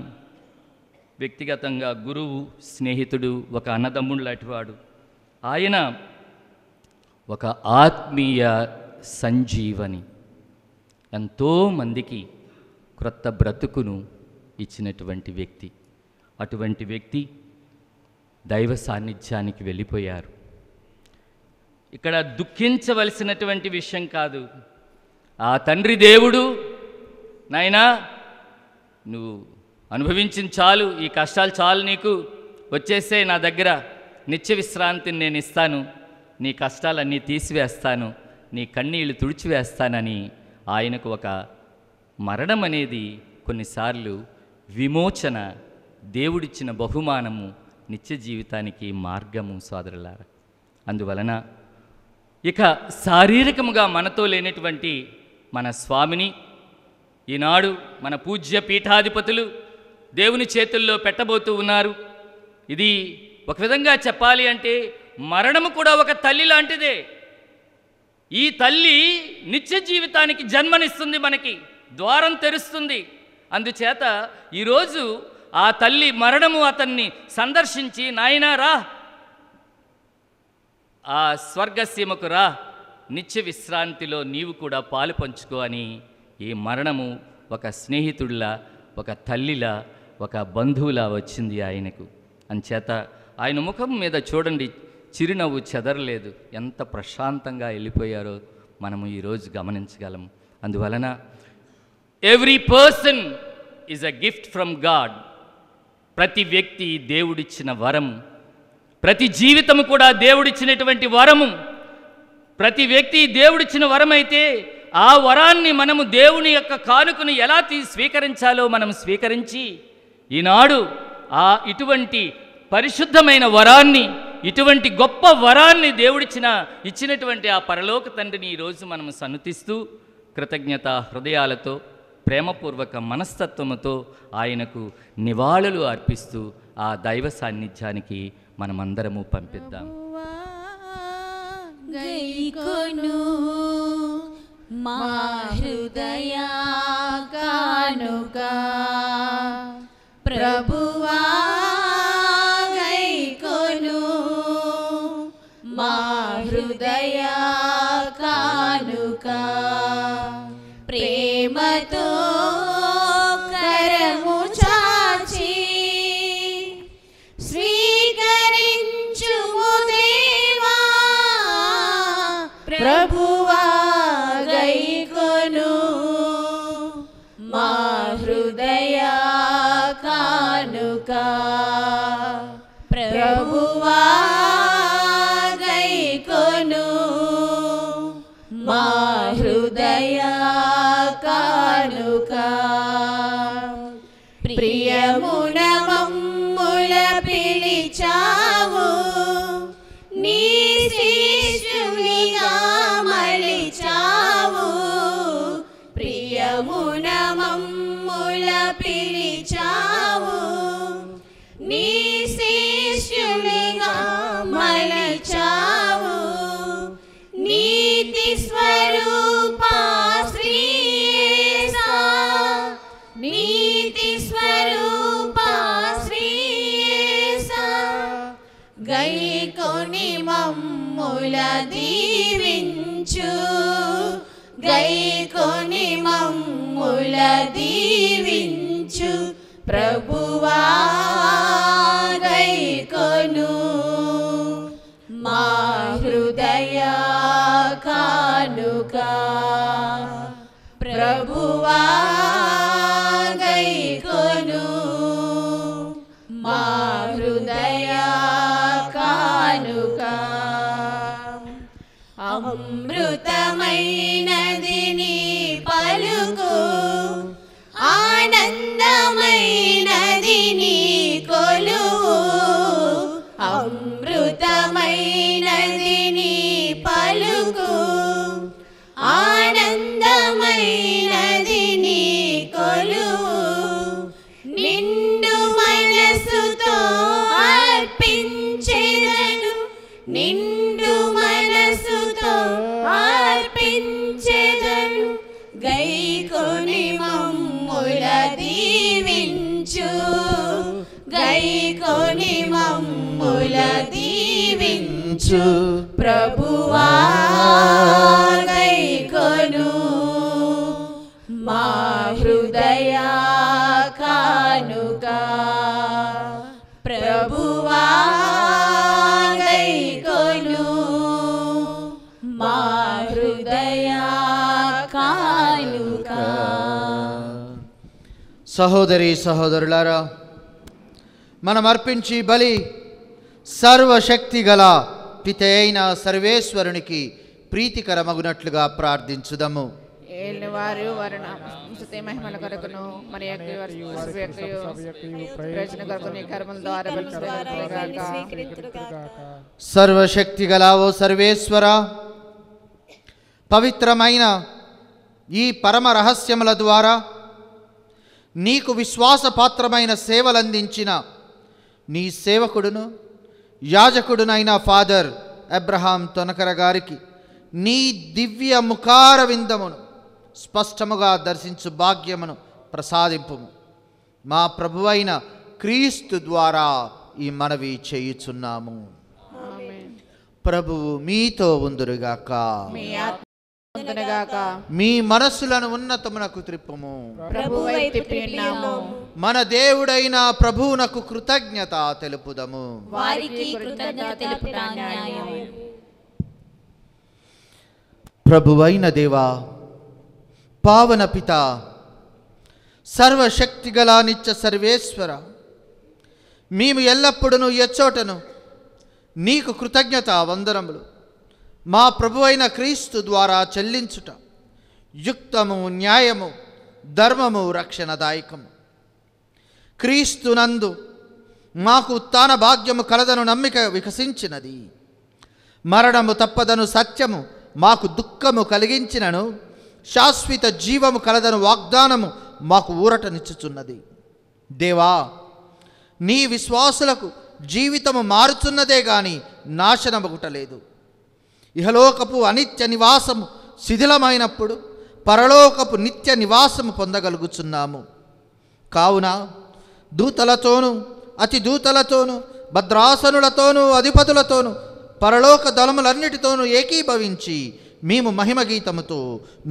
వ్యక్తిగతంగా గురువు, స్నేహితుడు, ఒక అన్నదమ్ముడు లాంటివాడు ఆయన ఒక ఆత్మీయ సంజీవని, ఎంతోమందికి క్రొత్త బ్రతుకును ఇచ్చినటువంటి వ్యక్తి. అటువంటి వ్యక్తి దైవ సాన్నిధ్యానికి వెళ్ళిపోయారు. ఇక్కడ దుఃఖించవలసినటువంటి విషయం కాదు. ఆ తండ్రి దేవుడు, నాయనా నువ్వు అనుభవించిన చాలు, ఈ కష్టాలు చాలు, నీకు వచ్చేసే నా దగ్గర, నిత్య విశ్రాంతిని నేను ఇస్తాను, నీ కష్టాలన్నీ తీసివేస్తాను, నీ కన్నీళ్లు తుడిచివేస్తానని ఆయనకు ఒక మరణం అనేది కొన్నిసార్లు విమోచన, దేవుడిచ్చిన బహుమానము, నిత్య జీవితానికి మార్గము సోదరులారా. అందువలన ఇక శారీరకముగా మనతో లేనటువంటి మన స్వామిని ఈనాడు మన పూజ్య పీఠాధిపతులు దేవుని చేతుల్లో పెట్టబోతూ ఉన్నారు. ఇది ఒక విధంగా చెప్పాలి అంటే మరణము కూడా ఒక తల్లి లాంటిదే. ఈ తల్లి నిత్య జీవితానికి జన్మనిస్తుంది, మనకి ద్వారం తెరుస్తుంది. అందుచేత ఈరోజు ఆ తల్లి మరణము అతన్ని సందర్శించి, నాయనా రా, ఆ స్వర్గసీమకు రా, నిత్య విశ్రాంతిలో నీవు కూడా పాలు పంచుకో అని ఈ మరణము ఒక స్నేహితుడిలా, ఒక తల్లిలా, ఒక బంధువులా వచ్చింది ఆయనకు. అంచేత ఆయన ముఖం మీద చూడండి, చిరునవ్వు చెదరలేదు. ఎంత ప్రశాంతంగా వెళ్ళిపోయారో మనము ఈరోజు గమనించగలం. అందువలన every person is a gift from God. ప్రతి వ్యక్తి దేవుడిచ్చిన వరము, ప్రతి జీవితము కూడా దేవుడిచ్చినటువంటి వరము. ప్రతి వ్యక్తి దేవుడిచ్చిన వరమైతే ఆ వరాన్ని మనము దేవుని యొక్క కానుకను ఎలా స్వీకరించాలో మనం స్వీకరించి ఈనాడు ఇటువంటి పరిశుద్ధమైన వరాన్ని, ఇటువంటి గొప్ప వరాన్ని ఇచ్చినటువంటి ఆ పరలోక తండ్రిని ఈరోజు మనం సన్నుతిస్తూ కృతజ్ఞత హృదయాలతో, ప్రేమపూర్వక మనస్తత్వముతో ఆయనకు నివాళులు అర్పిస్తూ ఆ దైవ సాన్నిధ్యానికి మనమందరము పంపిద్దాం. గైకొను మా హృదయ కానుక ప్రభువా, గైకొను మా హృదయ కానుక ప్రేమతో కరము చాచి స్వీకరించుము దేవా, ప్రభువా గైకొను మా హృదయ కానుక ప్రభువా, గైకొను మా హృదయ కానుక ప్రియమున మమ్ముల పిలిచావు, నీ శిష్యునిగా మలిచావు. ప్రియమున మమ్ముల పిలిచావు, నీ శిష్యునిగా మలిచావు. నీతి స్వరూపా శ్రీ యేసా, నీతి స్వరూపా శ్రీ యేసా, గైకొని మమ్ముల దీవించు, గైకొని మమ్ముల దీవించు. ప్రభువా గైకొను మా హృదయ కానుక ప్రభువా, గైకొను మా హృదయ కానుక. అమృతమైనది నీ పలుకు, ఆనందమైనది నీ కొలువు. అమృతమైనది నీ పలుకు, ఆనందమైనది నీ కొలువు. నిండు మనసుతో అర్పించెదను, నిండు మనసుతో అర్పించెదను. గైకొని మమ్ముల దీవించు, గైకొని మమ్ముల దీవించు. సేవించు ప్రభువా గైకొను మా హృదయ కానుక ప్రభువా గైకొను మా హృదయ కానుక. సహోదరి సహోదరులారా, మనం అర్పించి బలి సర్వశక్తి గల పిత అయిన సర్వేశ్వరునికి ప్రీతికరమగునట్లుగా ప్రార్థించుదము. ఏలినవారు వారి మహిమల కొరకును మరి ప్రయోజన కొరకు నీ కర్మల ద్వారా సర్వశక్తి గల ఓ సర్వేశ్వర, పవిత్రమైన ఈ పరమ రహస్యముల ద్వారా నీకు విశ్వాసపాత్రమైన సేవలందించిన నీ సేవకుడును యాజకుడునైన ఫాదర్ అబ్రహాం తొనకర గారికి నీ దివ్య ముఖార విందమును స్పష్టముగా దర్శించు భాగ్యమును ప్రసాదింపుము. మా ప్రభువైన క్రీస్తు ద్వారా ఈ మనవి చేయుచున్నాము. ప్రభువు మీతో ఉందురుగాక. మీ మనస్సులను ఉన్నతమునకు త్రిప్పుము. మన దేవుడైన ప్రభువునకు కృతజ్ఞత తెలుపుదము. ప్రభువైన దేవా, పావన పిత, సర్వశక్తిగల నిత్య సర్వేశ్వర, మేము ఎల్లప్పుడూ ఎచ్చోటను నీకు కృతజ్ఞత వందనములు మా ప్రభువైన క్రీస్తు ద్వారా చెల్లించుట యుక్తము, న్యాయము, ధర్మము, రక్షణదాయకము. క్రీస్తునందు మాకు ఉత్థాన భాగ్యము కలదను నమ్మిక వికసించినది. మరణము తప్పదను సత్యము మాకు దుఃఖము కలిగించినను శాశ్వత జీవము కలదను వాగ్దానము మాకు ఊరటనిచ్చుచున్నది. దేవా, నీ విశ్వాసులకు జీవితము మారుచున్నదే గాని నాశనమగుటలేదు. ఇహలోకపు అనిత్య నివాసము శిథిలమైనప్పుడు పరలోకపు నిత్య నివాసము పొందగలుగుచున్నాము. కావున దూతలతోనూ అతి దూతలతోనూ భద్రాసనులతోనూ అధిపతులతోనూ పరలోక దళములన్నిటితోనూ ఏకీభవించి మేము మహిమ గీతముతో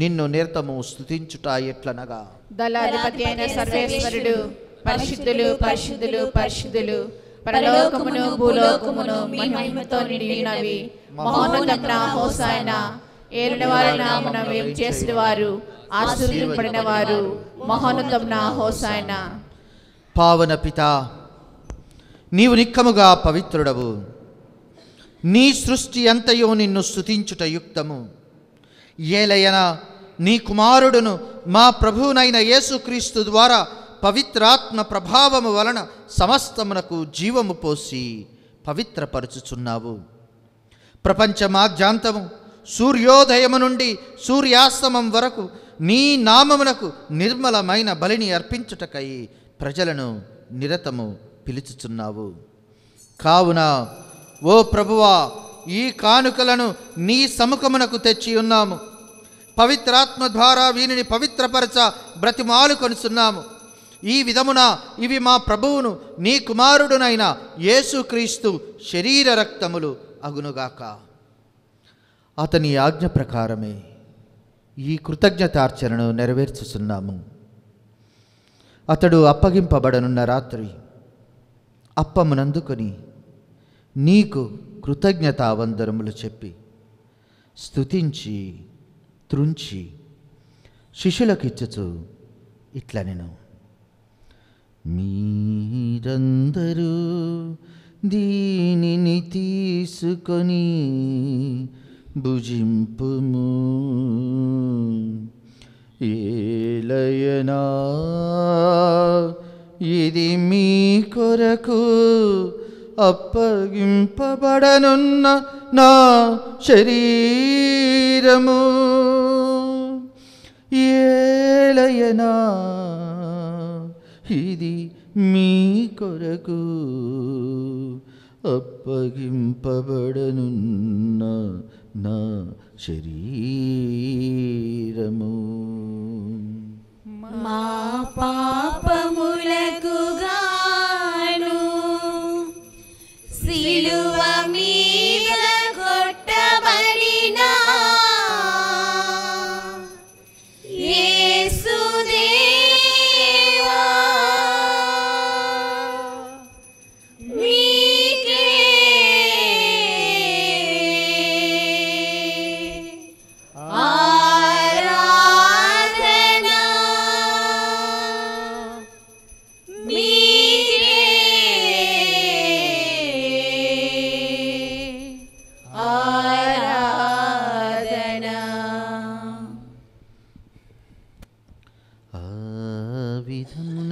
నిన్ను నిరతము స్తుతించుట ఎట్లనగా, దళాధిపతి అయిన సర్వేశ్వరుడు పరిశుద్ధులు పరిశుద్ధులు పరిశుద్ధులు, పరలోకమును భూలోకమును మీ మహిమతో నిండినవి. మహోన్నతమున హోసాయనా, ఏలినవారి నామమున వేము చేసిన వారు ఆశీర్వదింపబడిన వారు. మహోన్నతమున హోసాయనా. పావన పిత, నీవు నిక్కముగా పవిత్రుడవు. నీ సృష్టి అంతయు నిన్ను స్తుతించుట యుక్తము. ఏలయన నీ కుమారుడును మా ప్రభువునైన యేసుక్రీస్తు ద్వారా పవిత్రాత్మ ప్రభావము వలన సమస్తమునకు జీవము పోసి పవిత్రపరచుచున్నావు. ప్రపంచమాద్యాంతము సూర్యోదయము నుండి సూర్యాస్తమం వరకు నీ నామమునకు నిర్మలమైన బలిని అర్పించుటకై ప్రజలను నిరతము పిలుచుచున్నావు. కావున ఓ ప్రభువా, ఈ కానుకలను నీ సముఖమునకు తెచ్చి ఉన్నాము. పవిత్రాత్మ ద్వారా వీనిని పవిత్రపరచ బ్రతిమాలు కొనుచున్నాము. ఈ విధమున ఇవి మా ప్రభువును నీ కుమారుడునైన యేసుక్రీస్తు శరీర రక్తములు అగునుగాక. అతని ఆజ్ఞ ప్రకారమే ఈ కృతజ్ఞతార్చనను నెరవేర్చుచున్నాము. అతడు అప్పగింపబడనున్న రాత్రి అప్పమునందుకొని నీకు కృతజ్ఞతావందనములు చెప్పి స్తుతించి త్రుంచి శిష్యులకిచ్చుచు ఇట్లనెను, మీరందరూ దీనిని తీసుకొని భుజింపుము. ఏలయనా ఇది మీ కొరకు అప్పగింపబడనున్న నా శరీరము. ఏలయనా ఇది మీ కొరకు అప్పగింపబడనున్న నా శరీరము. మా పాపములకు గాను సిలువ మీద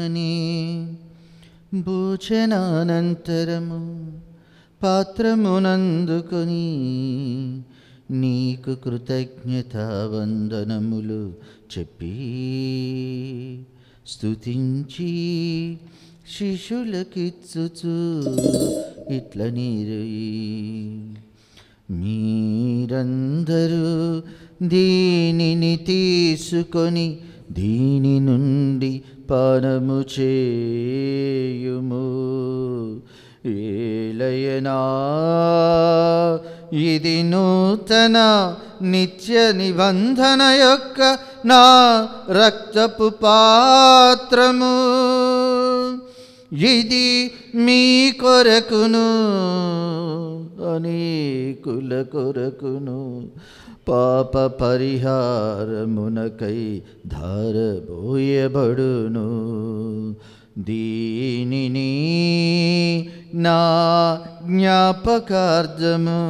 తీసుకొని భోజనానంతరము పాత్రమునందుకొని నీకు కృతజ్ఞతావందనములు చెప్పి స్తుతించి శిష్యులకిచ్చుచు ఇట్ల నీరుయి, మీరందరూ దీనిని తీసుకొని దీని నుండి పానము చేయుము. ఏలయనా ఇది నూతన నిత్య నిబంధన యొక్క నా రక్తపు పాత్రము. ఇది మీ కొరకును అనేకుల కొరకును పాప పరిహారమునకై ధారబోయబడును. దీనిని నా జ్ఞాపకార్థము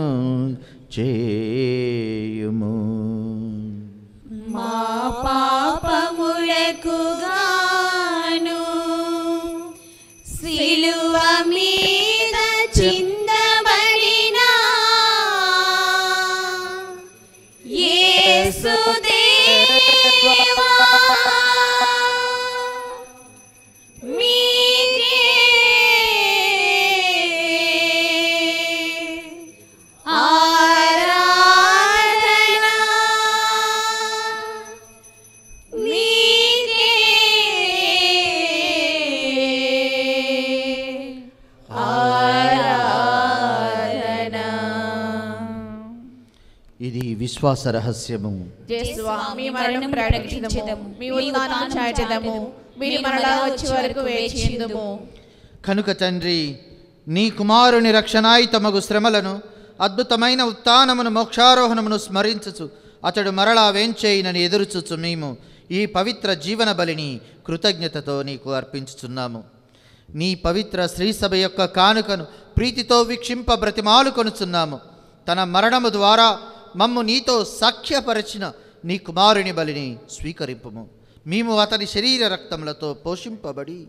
చేయుము. మా పాపములకు గాను సిలువ మీద చిందబడిన యేసుదేవా మీకే ఆరాధన, మీకే ఆరాధన. ఇది విశ్వాస రహస్యము. యేసువా, మీ మరణం ప్రకటించెదము, మీ ఉత్థానం చాటెదము, మీరు మరలా వచ్చే వరకు వేచియుందుము. కనుక తండ్రి, నీ కుమారుని రక్షణాయుతమగు శ్రమలను, అద్భుతమైన ఉత్థానమును, మోక్షారోహణమును స్మరించుచు అతడు మరలా వేంచేయినని ఎదురుచూచు మేము ఈ పవిత్ర జీవన బలిని కృతజ్ఞతతో నీకు అర్పించుచున్నాము. నీ పవిత్ర శ్రీసభ యొక్క కానుకను ప్రీతితో వీక్షింప బ్రతిమాలు కొనుచున్నాము. తన మరణము ద్వారా మమ్ము నీతో సాఖ్యపరచిన నీ కుమారుని బలిని స్వీకరింపుము. మేము అతని శరీర రక్తములతో పోషింపబడి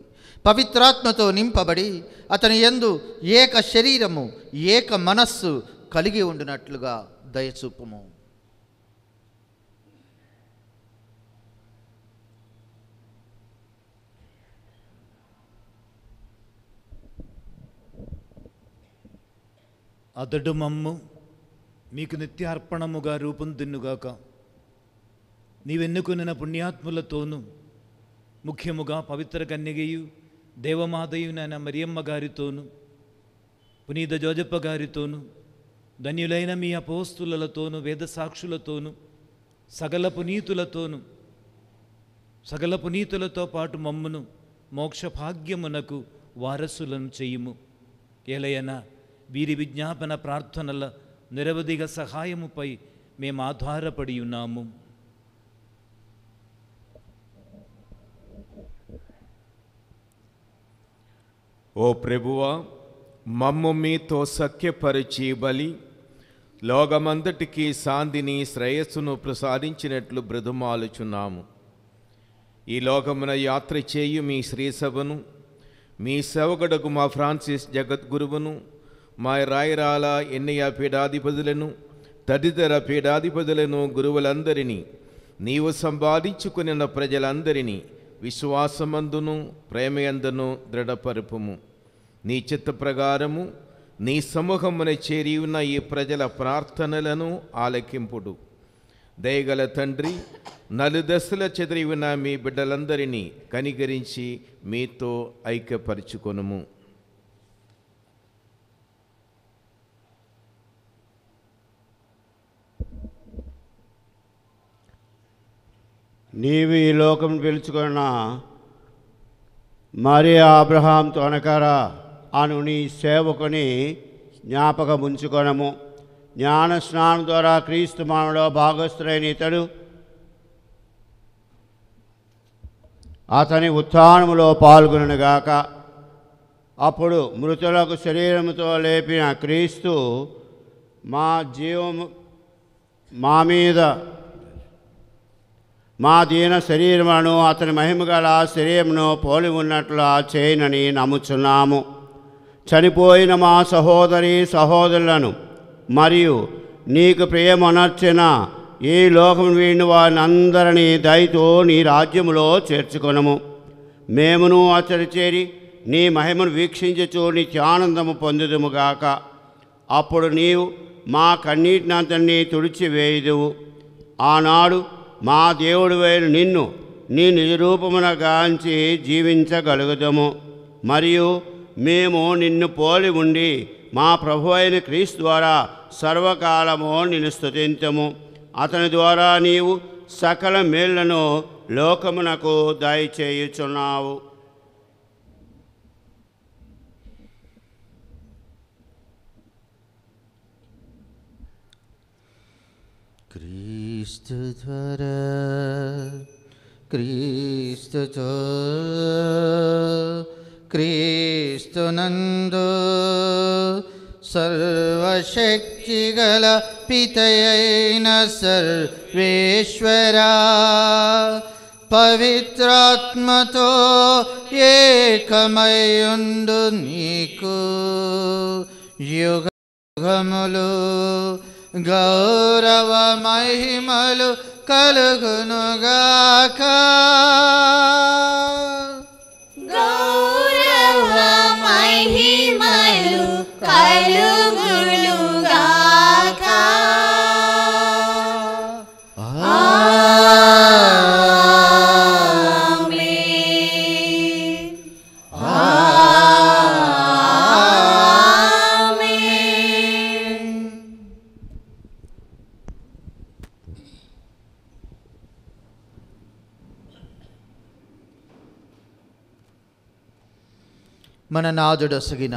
పవిత్రాత్మతో నింపబడి అతని యందు ఏక శరీరము ఏక మనస్సు కలిగి ఉండినట్లుగా దయచూపుము. అతడు మమ్ము మీకు నిత్యార్పణముగా రూపొందిన్నుగాక. నీవెన్నుకొనిన పుణ్యాత్ములతోనూ ముఖ్యముగా పవిత్ర కన్యగయు దేవమాతయునైన మరియమ్మ గారితోనూ పునీత జోజప్ప గారితోనూ ధన్యులైన మీ అపోస్తులతోనూ వేద సాక్షులతోనూ సకల పునీతులతో పాటు మమ్మును మోక్ష భాగ్యమునకు వారసులను చేయుము. ఏలయన వీరి విజ్ఞాపన ప్రార్థనల నిరవధిక సహాయముపై మేము ఆధారపడి ఉన్నాము. ఓ ప్రభువా, మమ్ము మీతో సఖ్యపరిచి బలి లోకమంతటికి శాంతిని శ్రేయస్సును ప్రసాదించినట్లు బ్రతుమాలుచున్నాము. ఈ లోకమున యాత్ర చేయు మీ శ్రీసభను, మీ సేవకుడకు మా ఫ్రాన్సిస్ జగద్గురువును, మా రాయరాల ఎన్నయ్య పీఠాధిపతులను, తదితర పీఠాధిపతులను, గురువులందరినీ, నీవు సంపాదించుకున్న ప్రజలందరినీ విశ్వాసమందును ప్రేమయందును దృఢపరుపుము. నీ చిత్త ప్రకారము నీ సమూహమున చేరి ఉన్న ఈ ప్రజల ప్రార్థనలను ఆలకింపుడు. దయగల తండ్రి, నలుదశల చెదిరి ఉన్న మీ బిడ్డలందరినీ కనికరించి మీతో ఐక్యపరచుకొనుము. నీవు ఈ లోకం పిలుచుకున్న మరియా అబ్రహాంతో అనకరా అను నీ సేవకుని జ్ఞాపకముంచుకొనము. జ్ఞాన స్నానం ద్వారా క్రీస్తు మానవులో భాగస్థులైన ఇతడు అతని ఉత్థానములో పాల్గొనగాక. అప్పుడు మృతులకు శరీరముతో లేపిన క్రీస్తు మా జీవము మా మీద మా దీన శరీరమును అతని మహిమగల శరీరమును పోలి ఉన్నట్లు చేయనని నమ్ముచున్నాము. చనిపోయిన మా సహోదరి సహోదరులను మరియు నీకు ప్రియమనర్చిన ఈ లోకము వీడిన వారిని అందరినీ దయతో నీ రాజ్యములో చేర్చుకొనము. మేమును అతడి చేరి నీ మహిమను వీక్షించుచు నిత్యానందము పొందుదుముగాక. అప్పుడు నీవు మా కన్నీటినంతని తుడిచివేయుదువు. ఆనాడు మా దేవుడివైన నిన్ను నీ నిజరూపమున గాంచి జీవించగలుగుదము. మరియు మేము నిన్ను పోలి ఉండి మా ప్రభు అయిన క్రీస్తు ద్వారా సర్వకాలము నిన్ను స్తుతించము. అతని ద్వారా నీవు సకల మేళ్లను లోకమునకు దయచేయుచున్నావు. క్రీస్తుతో క్రీస్తునందు సర్వశక్తిగల పితయైన సర్వేశ్వరా పవిత్రాత్మతో ఏకమయుండు నీకు యుగములు గౌరవ మహిమలు కలుగునుగాక. గౌరవ మహిమలు కలుగునుగాక. మన నాదుడొసగిన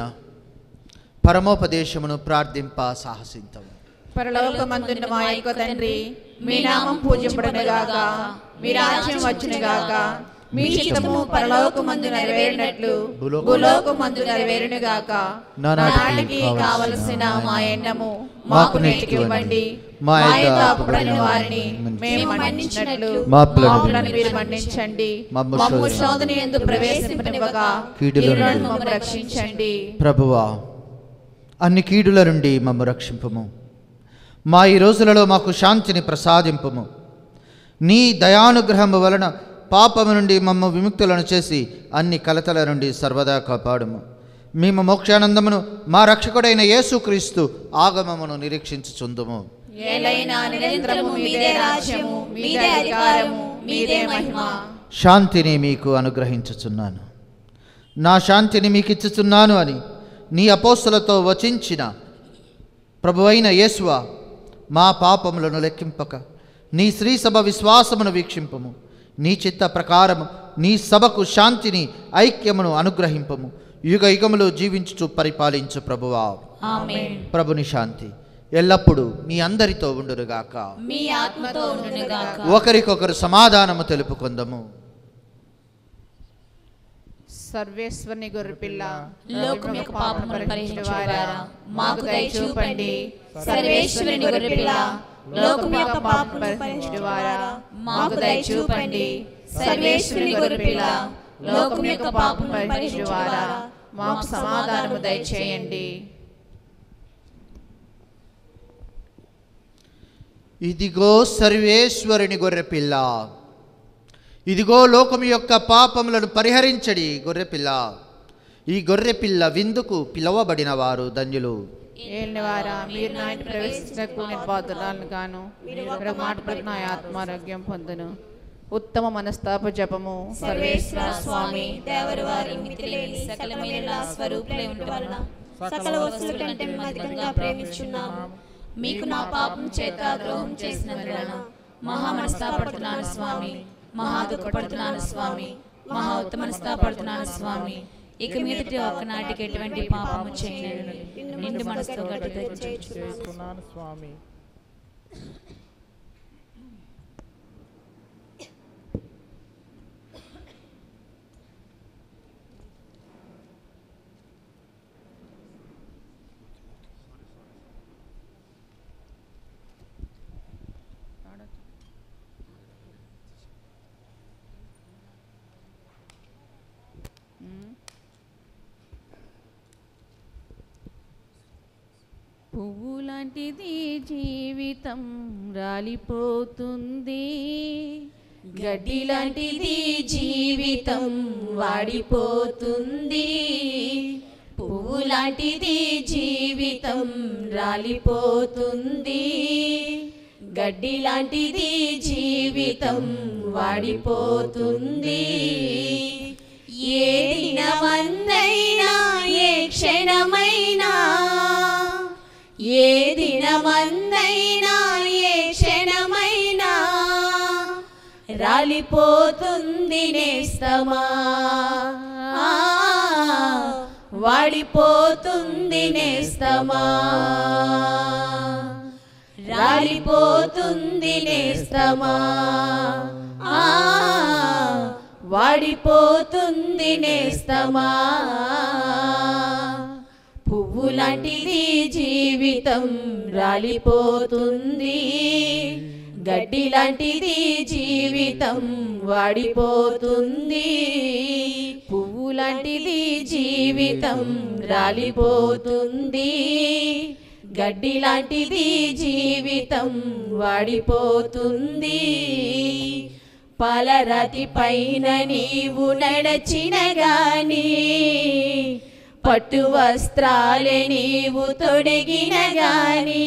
పరమోపదేశమును ప్రార్థింప సాహసింతము. పరలోకమందున్న మా యొక్క తండ్రి, మీ నామం పూజింపబడునుగాక, మీ రాజ్యం వచ్చునుగాక, మీ చిత్తము పరలోకమందు నెరవేరినట్లు భూలోకమందు నెరవేరునుగాక. నాటికి కావలసిన మా ఎన్నము మాకు నేటికి ఇవ్వండి. మా యొక్క అప్పుడైన వారిని మేము మన్నించినట్లు మా అప్పులను మీరు మన్నించండి. మమ్ము శోధన యందు ప్రవేశింపనివ్వక కీడుల నుండి మమ్ము రక్షించండి. ప్రభువా, అన్ని కీడుల నుండి మమ్ము రక్షింపుము. మా ఈ రోజులలో మాకు శాంతిని ప్రసాదింపుము. నీ దయానుగ్రహము వలన పాపము నుండి మమ్ము విముక్తులను చేసి అన్ని కలతల నుండి సర్వదా కాపాడుము. మేము మోక్షానందమును మా రక్షకుడైన యేసుక్రీస్తు ఆగమమును నిరీక్షించుచుందుము. ఏలైనా నిరంతరము మీదే రాజ్యము, మీదే అధికారము, మీదే మహిమ. శాంతిని మీకు అనుగ్రహించుచున్నాను, నా శాంతిని మీకు ఇచ్చుచున్నాను అని నీ అపోస్తలతో వచించిన ప్రభువైన యేసువా, మా పాపములను లెక్కింపక నీ శ్రీసభ విశ్వాసమును వీక్షింపము. నీ చిత్త ప్రకారము నీ సభకు శాంతిని ఐక్యమును అనుగ్రహింపము. యుగ యుగములు జీవించుచు పరిపాలించు ప్రభువా. ఆమేన్. ప్రభుని శాంతి ఎల్లప్పుడూ మీ అందరితో ఉండునుగాక, మీ ఆత్మతో ఉండునుగాక. ఒకరికొకరు సమాధానము తెలుపుకొందము. సర్వేశ్వరుని గొర్రెపిల్ల, లోకం యొక్క పాపములను పరిహరించువారా, మాకు దయ చూపండి. సర్వేశ్వరుని గొర్రెపిల్ల, లోకం యొక్క పాపములను పరిహరించువారా, మాకు దయ చూపండి. సర్వేశ్వరుని గొర్రెపిల్ల, లోకం యొక్క పాపములను పరిహరించువారా, మాకు సమాధానము దయచేయండి. ఇదిగో సర్వేశ్వరుని గొర్రెపిల్ల, ఇదిగో లోకము యొక్క పాపములను పరిహరించడి గొర్రెపిల్ల. ఈ గొర్రెపిల్ల విందుకు పిలవబడిన వారు ధన్యులు. ఏలినవారా, మీరు నా ఇంటి ప్రవేశించకు నేను పాత్రలను గాను, మీరు మాట ప్రతి నా ఆత్మారోగ్యం పొందును. ఉత్తమ మనస్తాప జపము. సర్వేశ్వర స్వామి, దేవరు వారి మితిలేని సకలమైన స్వరూపులై ఉండు వలన సకల వస్తువుల కంటే మేము అధికంగా ప్రేమించున్నాము. మీకు నా పాపం చేత ద్రోహం చేసినందువలన మహా మనస్తాపడుతున్నాను స్వామి, మహా దుఃఖపడుతున్నాను స్వామి, మహా ఉత్తమ మనస్తాపడుతున్నాను స్వామి. ఇక మీదటి ఒక్కనాటికి ఎటువంటి పాపము చేయను, నిండు మనసుతో గట్టి చేస్తున్నాను స్వామి. పువ్వు లాంటిది జీవితం రాలిపోతుంది, గడ్డి లాంటిది జీవితం వాడిపోతుంది, పువ్వు లాంటిది జీవితం రాలిపోతుంది, గడ్డి లాంటిది జీవితం వాడిపోతుంది. ఏ దినమందైనా ఏ క్షణమైనా, ఏ దినమందైనా ఏ క్షణమైనా రాలిపోతుంది నేస్తమా, వాడిపోతుంది నేస్తమా, రాలిపోతుంది నేస్తమా, వాడిపోతుంది నేస్తమా. పువ్వు లాంటిది జీవితం రాలిపోతుంది, గడ్డి లాంటిది జీవితం వాడిపోతుంది, పువ్వు లాంటిది జీవితం రాలిపోతుంది, గడ్డి లాంటిది జీవితం వాడిపోతుంది. పాలరాతి పైన నీవు నడచిన గాని, పట్టు వస్త్రాలే నీవు తొడిగిన గాని,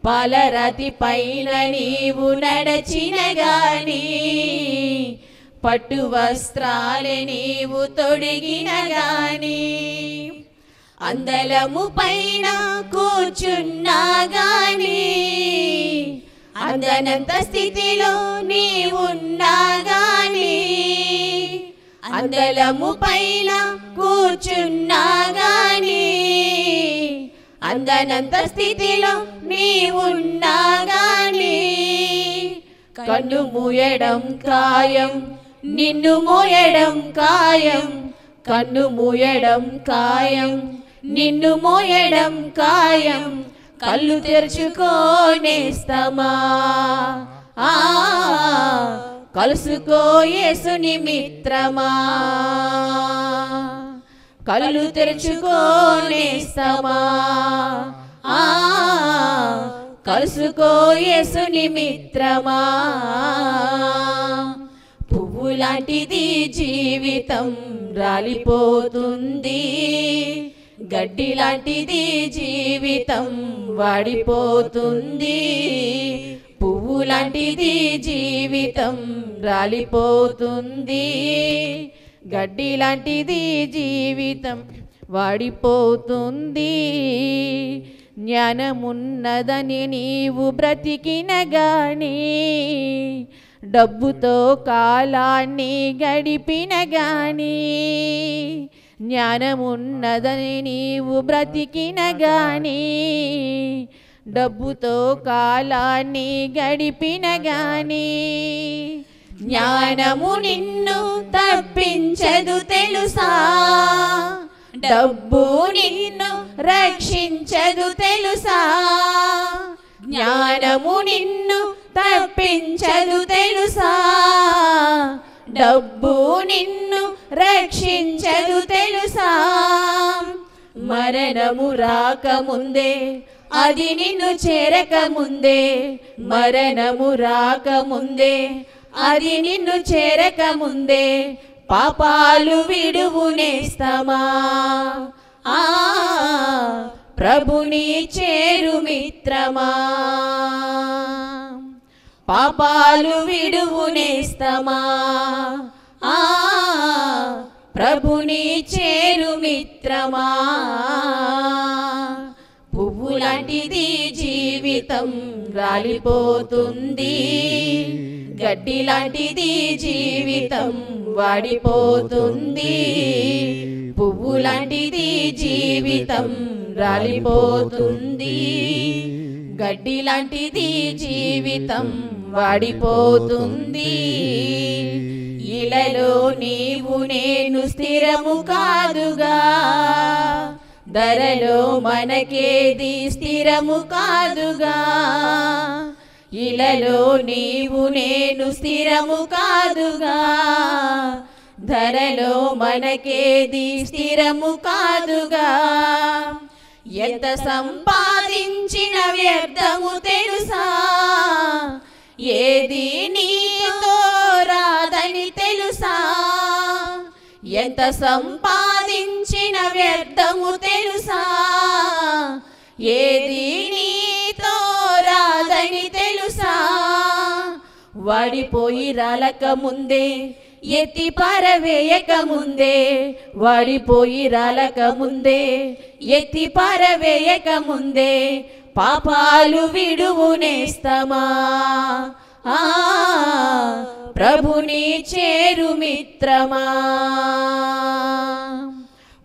పాలరాతి పైన నీవు నడచిన గాని, పట్టు వస్త్రాలే నీవు తొడిగిన గాని, అందలము పైన కూర్చున్నా గాని, అందనంత స్థితిలో నీవున్నా గాని, అందలము పైన కూర్చున్నా గాని, అందనంత స్థితిలో నీవున్నా గాని, కన్ను మూయడం ఖాయం, నిన్ను మోయడం ఖాయం, కన్ను మూయడం ఖాయం, నిన్ను మోయడం ఖాయం, కళ్ళు తెరుచుకోనేస్తమా, కలుసుకో యేసుని మిత్రమా, కళ్ళు తెరుచుకోనేస్తమా, కలుసుకో యేసుని మిత్రమా. పువ్వు లాంటిది జీవితం రాలిపోతుంది, గడ్డి లాంటిది జీవితం వాడిపోతుంది, పువ్వు లాంటిది జీవితం రాలిపోతుంది, గడ్డి లాంటిది జీవితం వాడిపోతుంది. జ్ఞానమున్నదని నీవు బ్రతికిన గాని, డబ్బుతో కాలాన్ని గడిపిన గాని, జ్ఞానమున్నదని నీవు బ్రతికిన గాని, డబ్బుతో కాలాన్ని గడిపిన గాని, జ్ఞానము నిన్ను తప్పించదు తెలుసా, డబ్బు నిన్ను రక్షించదు తెలుసా, జ్ఞానము నిన్ను తప్పించదు తెలుసా, డబ్బు నిన్ను రక్షించదు తెలుసా. మరణము రాకముందే, అది నిన్ను చేరకముందే, మరణము రాకముందే, అది నిన్ను చేరకముందే, పాపాలు విడువు నేస్తమా, ప్రభుని చేరు మిత్రమా, పాపాలు విడువు నేస్తమా, ప్రభుని చేరు మిత్రమా. పువ్వు లాంటిది జీవితం రాలిపోతుంది, గడ్డి లాంటిది జీవితం వాడిపోతుంది, పువ్వు లాంటిది జీవితం రాలిపోతుంది, గడ్డి లాంటిది జీవితం వాడిపోతుంది. ఇలలో నీవు నేను స్థిరము కాదుగా, ధరలో మనకేది స్థిరము కాదుగా, ఇలలో నీవు నేను స్థిరము కాదుగా, ధరలో మనకేది స్థిరము కాదుగా. ఎంత సంపాదించిన వ్యర్థము తెలుసా, ఏది నీతో రాదని తెలుసా. ఎంత సంపాదించిన వ్యర్థము తెలుసా, ఏది నీతో రాదని తెలుసా. వాడిపోయి రాలక ముందే, ఎత్తి పారవేయక ముందే, వాడిపోయి రాలక ముందే, ఎత్తి పారవేయక ముందే, పాపాలు విడువు నేస్తమా. ప్రభుని చేరు మిత్రమా,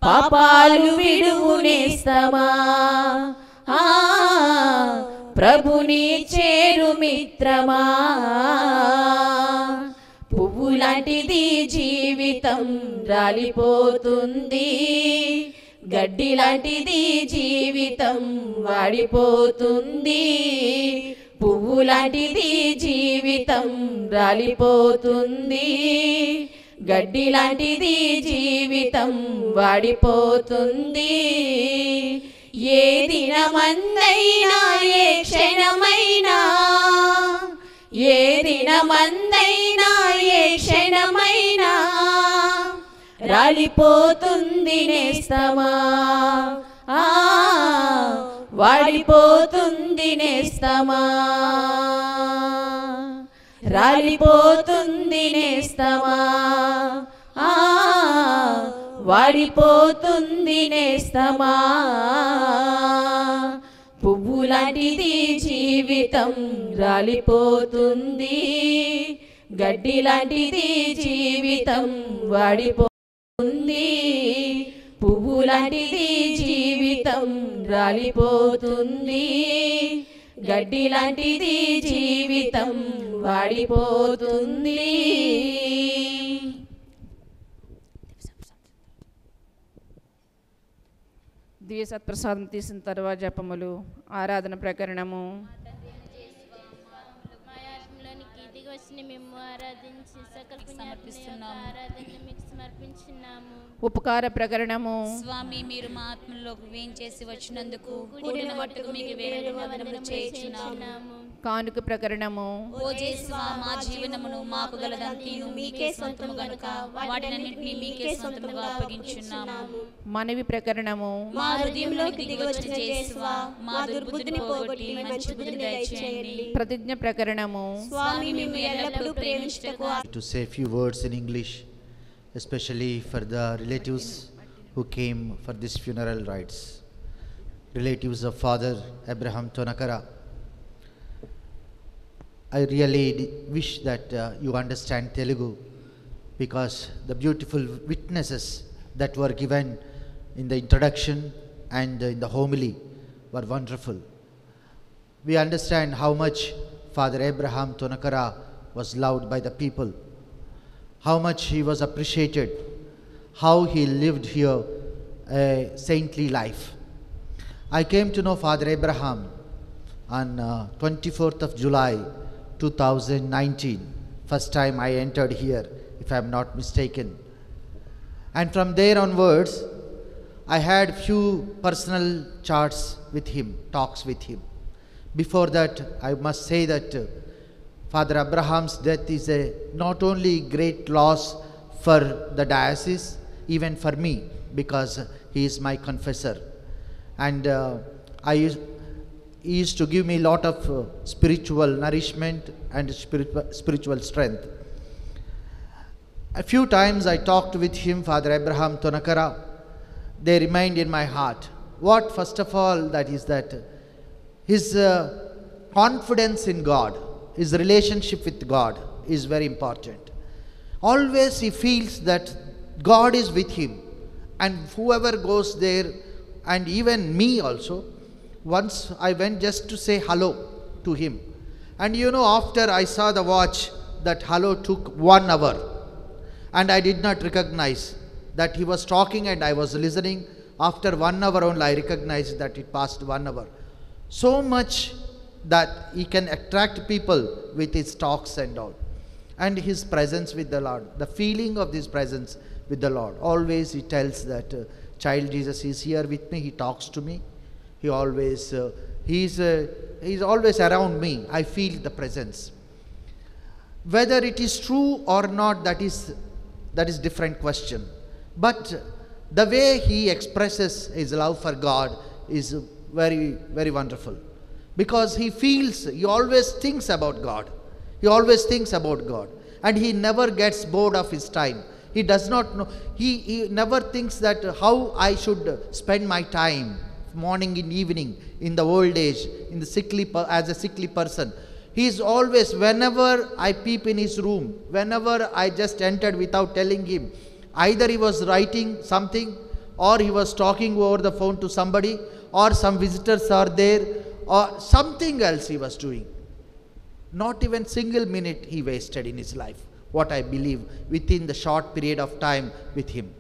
పాపాలు విడువు నేస్తమా. ప్రభుని చేరు మిత్రమా. పువ్వు లాంటిది జీవితం రాలిపోతుంది, గడ్డి లాంటిది జీవితం వాడిపోతుంది. పువ్వు లాంటిది జీవితం రాలిపోతుంది, గడ్డి లాంటిది జీవితం వాడిపోతుంది. ఏ దినమందైనా ఏ క్షణమైనా, ఏ దినమందైనా ఏ క్షణమైనా రాలిపోతుంది నేస్తమా. వాడిపోతుంది నేస్తమా, రాలిపోతుంది నేస్తమా. వాడిపోతుంది నేస్తమా. పువ్వు లాంటిది జీవితం రాలిపోతుంది, గడ్డి లాంటిది జీవితం వాడిపోతుంది. పువ్వు లాంటిది జీవితం రాలిపోతుంది, గడ్డి లాంటిది జీవితం వాడిపోతుంది. దివ్య సత్ప్రసాదం తీసిన తర్వాత జపములు. ఆరాధన ప్రకరణము. ఉపకార ప్రకరణము. స్వామి, మీరు మా ఆత్మలోకి వేంచేసి వచ్చినందుకు కూడిన మట్టుకు మీకు వేరే వందనములు చేయుచున్నాము. కానుక ప్రకరణము. ఓ యేసువా, మా జీవనమును మాకు గలదంతీను మీకే సొంతము గనుక వాటినన్నిటినీ మీకే సొంతముగా అప్పగించున్నాము. మనవి ప్రకరణము. మా హృదయంలోకి దిగివచ్చిన యేసువా, మా దుర్బుద్ధిని పోగొట్టి మంచి బుద్ధిని దయచేయండి. ప్రతిజ్ఞ ప్రకరణము. స్వామి, మేము ఎల్లప్పుడూ ప్రేమించుటకు To say a few words in English, especially for the relatives who came for this funeral rites. Relatives of Father Abraham Tonakara. I really wish that you understand Telugu, because the beautiful witnesses that were given in the introduction and in the homily were wonderful. We understand how much Father Abraham Tonakara was loved by the people, how much he was appreciated, how he lived here a saintly life. I came to know Father Abraham on 24th of July 2019. First time I entered here, if I am not mistaken. And from there onwards, I had few personal chats with him, talks with him. Before that, I must say that Father Abraham's death is a not only great loss for the diocese, even for me, because he is my confessor. And he used to give me a lot of spiritual nourishment and spiritual strength. A few times I talked with him, Father Abraham Tonakara. They remained in my heart. What, first of all, that is that his confidence in God, his relationship with God is very important. Always he feels that God is with him, and whoever goes there, and even me also, once I went just to say hello to him. And you know, after I saw the watch, that hello took 1 hour. And I did not recognize that he was talking and I was listening. After 1 hour only I recognized that it passed 1 hour. So much that he can attract people with his talks and all. And his presence with the Lord, the feeling of this presence with the Lord. Always he tells that child Jesus is here with me, he talks to me. He always, he's always around me. I feel the presence. Whether it is true or not, that is different question. But the way he expresses his love for God is very, very wonderful. Because he always thinks about God. He always thinks about God. And he never gets bored of his time. He does not know, he never thinks that how I should spend my time, morning and evening, in the old age, in the as a sickly person. He is always, whenever I peep in his room, whenever I just entered without telling him, either he was writing something, or he was talking over the phone to somebody, or some visitors are there, or something else he was doing. Not even single minute he wasted in his life, what I believe, within the short period of time with him.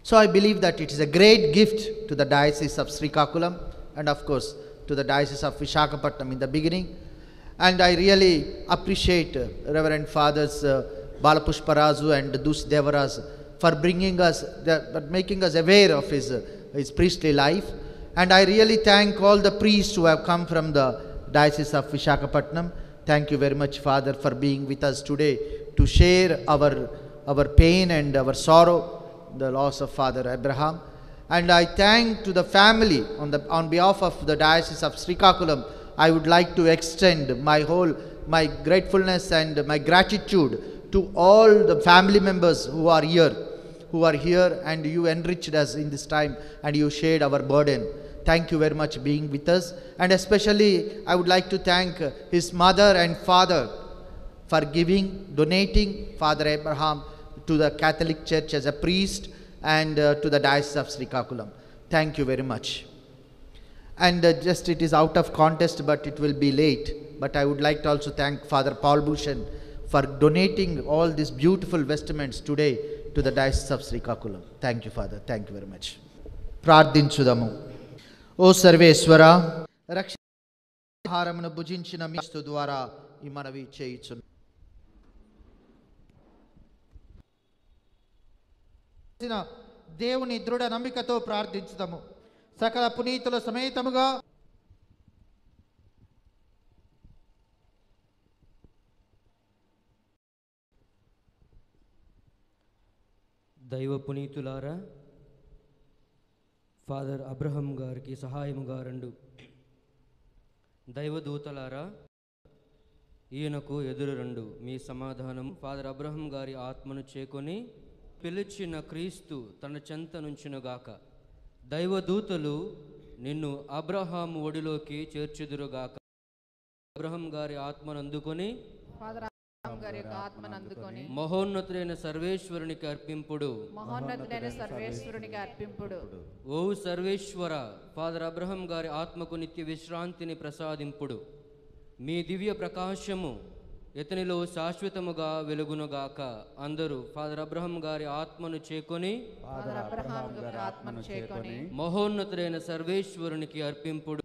So I believe that it is a great gift to the Diocese of Srikakulam, and of course to the Diocese of Visakhapatnam in the beginning. And I really appreciate Reverend Fathers Balapushparazu and Dus Devaras for bringing us, making us aware of his priestly life. And I really thank all the priests who have come from the Diocese of Visakhapatnam. Thank you very much, Father, for being with us today to share our pain and our sorrow, the loss of Father Abraham. And I thank to the family on behalf of the Diocese of Srikakulam. I would like to extend my gratefulness and my gratitude to all the family members who are here, and you enriched us in this time and you shared our burden. Thank you very much being with us. And especially I would like to thank his mother and father for donating Father Abraham to the Catholic Church as a priest and to the Diocese of Srikakulam. Thank you very much. And just it is out of context, but it will be late. But I would like to also thank Father Paul Bhushan for donating all these beautiful vestments today to the Diocese of Srikakulam. Thank you, Father. Thank you very much. Pradinchudamu. O Sarveswara, Rakshaharamunu bhujinchina మీ స్తు ద్వారా ఈ మనవి చేయుచున్నాము. దేవుని దృఢ నమ్మికతో ప్రార్థించుదాము. సకల పునీతుల సమేతముగా దైవ పునీతులారా, ఫాదర్ అబ్రహం గారికి సహాయముగా రండు. దైవదూతలారా, ఈయనకు ఎదురు రండు. మీ సమాధానం ఫాదర్ అబ్రహం గారి ఆత్మను చేకొని పిలిచిన క్రీస్తు తన చెంత నుంచునుగాక. దైవదూతలు నిన్ను అబ్రహాము ఒడిలోకి చేర్చుదురుగాక. అబ్రహం గారి ఆత్మను అందుకొని మహోన్నతుడైన సర్వేశ్వరునికి అర్పింపుడు. ఓ సర్వేశ్వర, ఫాదర్ అబ్రహం గారి ఆత్మకు నిత్య విశ్రాంతిని ప్రసాదింపుడు. మీ దివ్య ప్రకాశము ఇతనిలో శాశ్వతముగా వెలుగునుగాక. అందరూ ఫాదర్ అబ్రహం గారి ఆత్మను చేకొని మహోన్నతుడైన సర్వేశ్వరునికి అర్పింపుడు.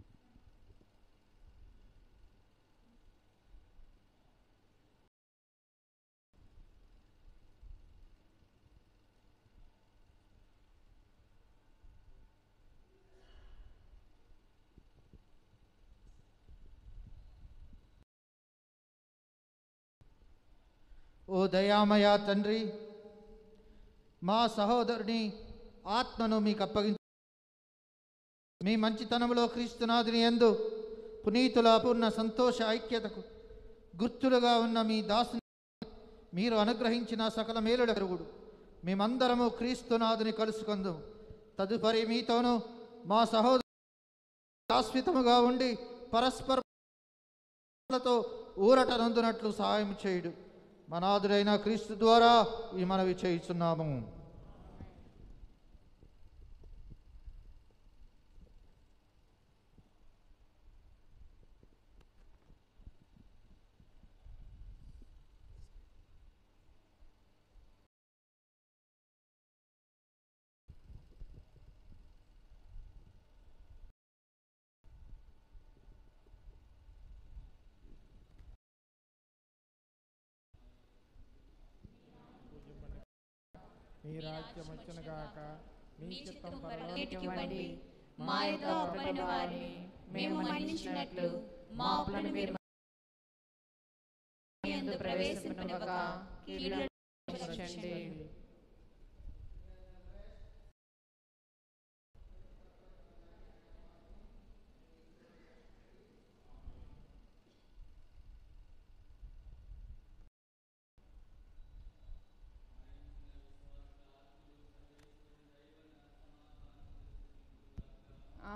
ఓ దయామయ తండ్రి, మా సహోదరుని ఆత్మను మీకు అప్పగించు. మీ మంచితనంలో క్రీస్తునాథుని యందు పునీతుల పూర్ణ సంతోష ఐక్యతకు గుర్తులుగా ఉన్న మీ దాసుని మీరు అనుగ్రహించిన సకల మేలుల పెరుగుడు. మేమందరము క్రీస్తునాథుని కలుసుకుందాం. తదుపరి మీతోనూ మా సహోదరు శాశ్వతముగా ఉండి పరస్పరతో ఊరట నొందునట్లు సహాయం చేయుడు. మనాథుడైన క్రీస్తు ద్వారా ఈ మనవి చేయుచున్నాము. మీ రాజ్యం వచ్చునుగాక, మీ చిత్తం పరలోకమందు మా యొక్క అప్పులైన వారిని మేము మన్నించినట్లు మా అప్పులను మీరు యందు ప్రవేశింపనివ్వక కీడుల నుండి రక్షించండి.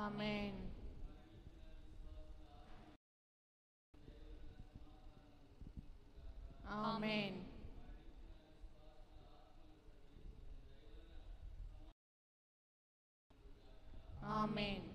ఆమేన్. ఆమేన్. ఆమేన్.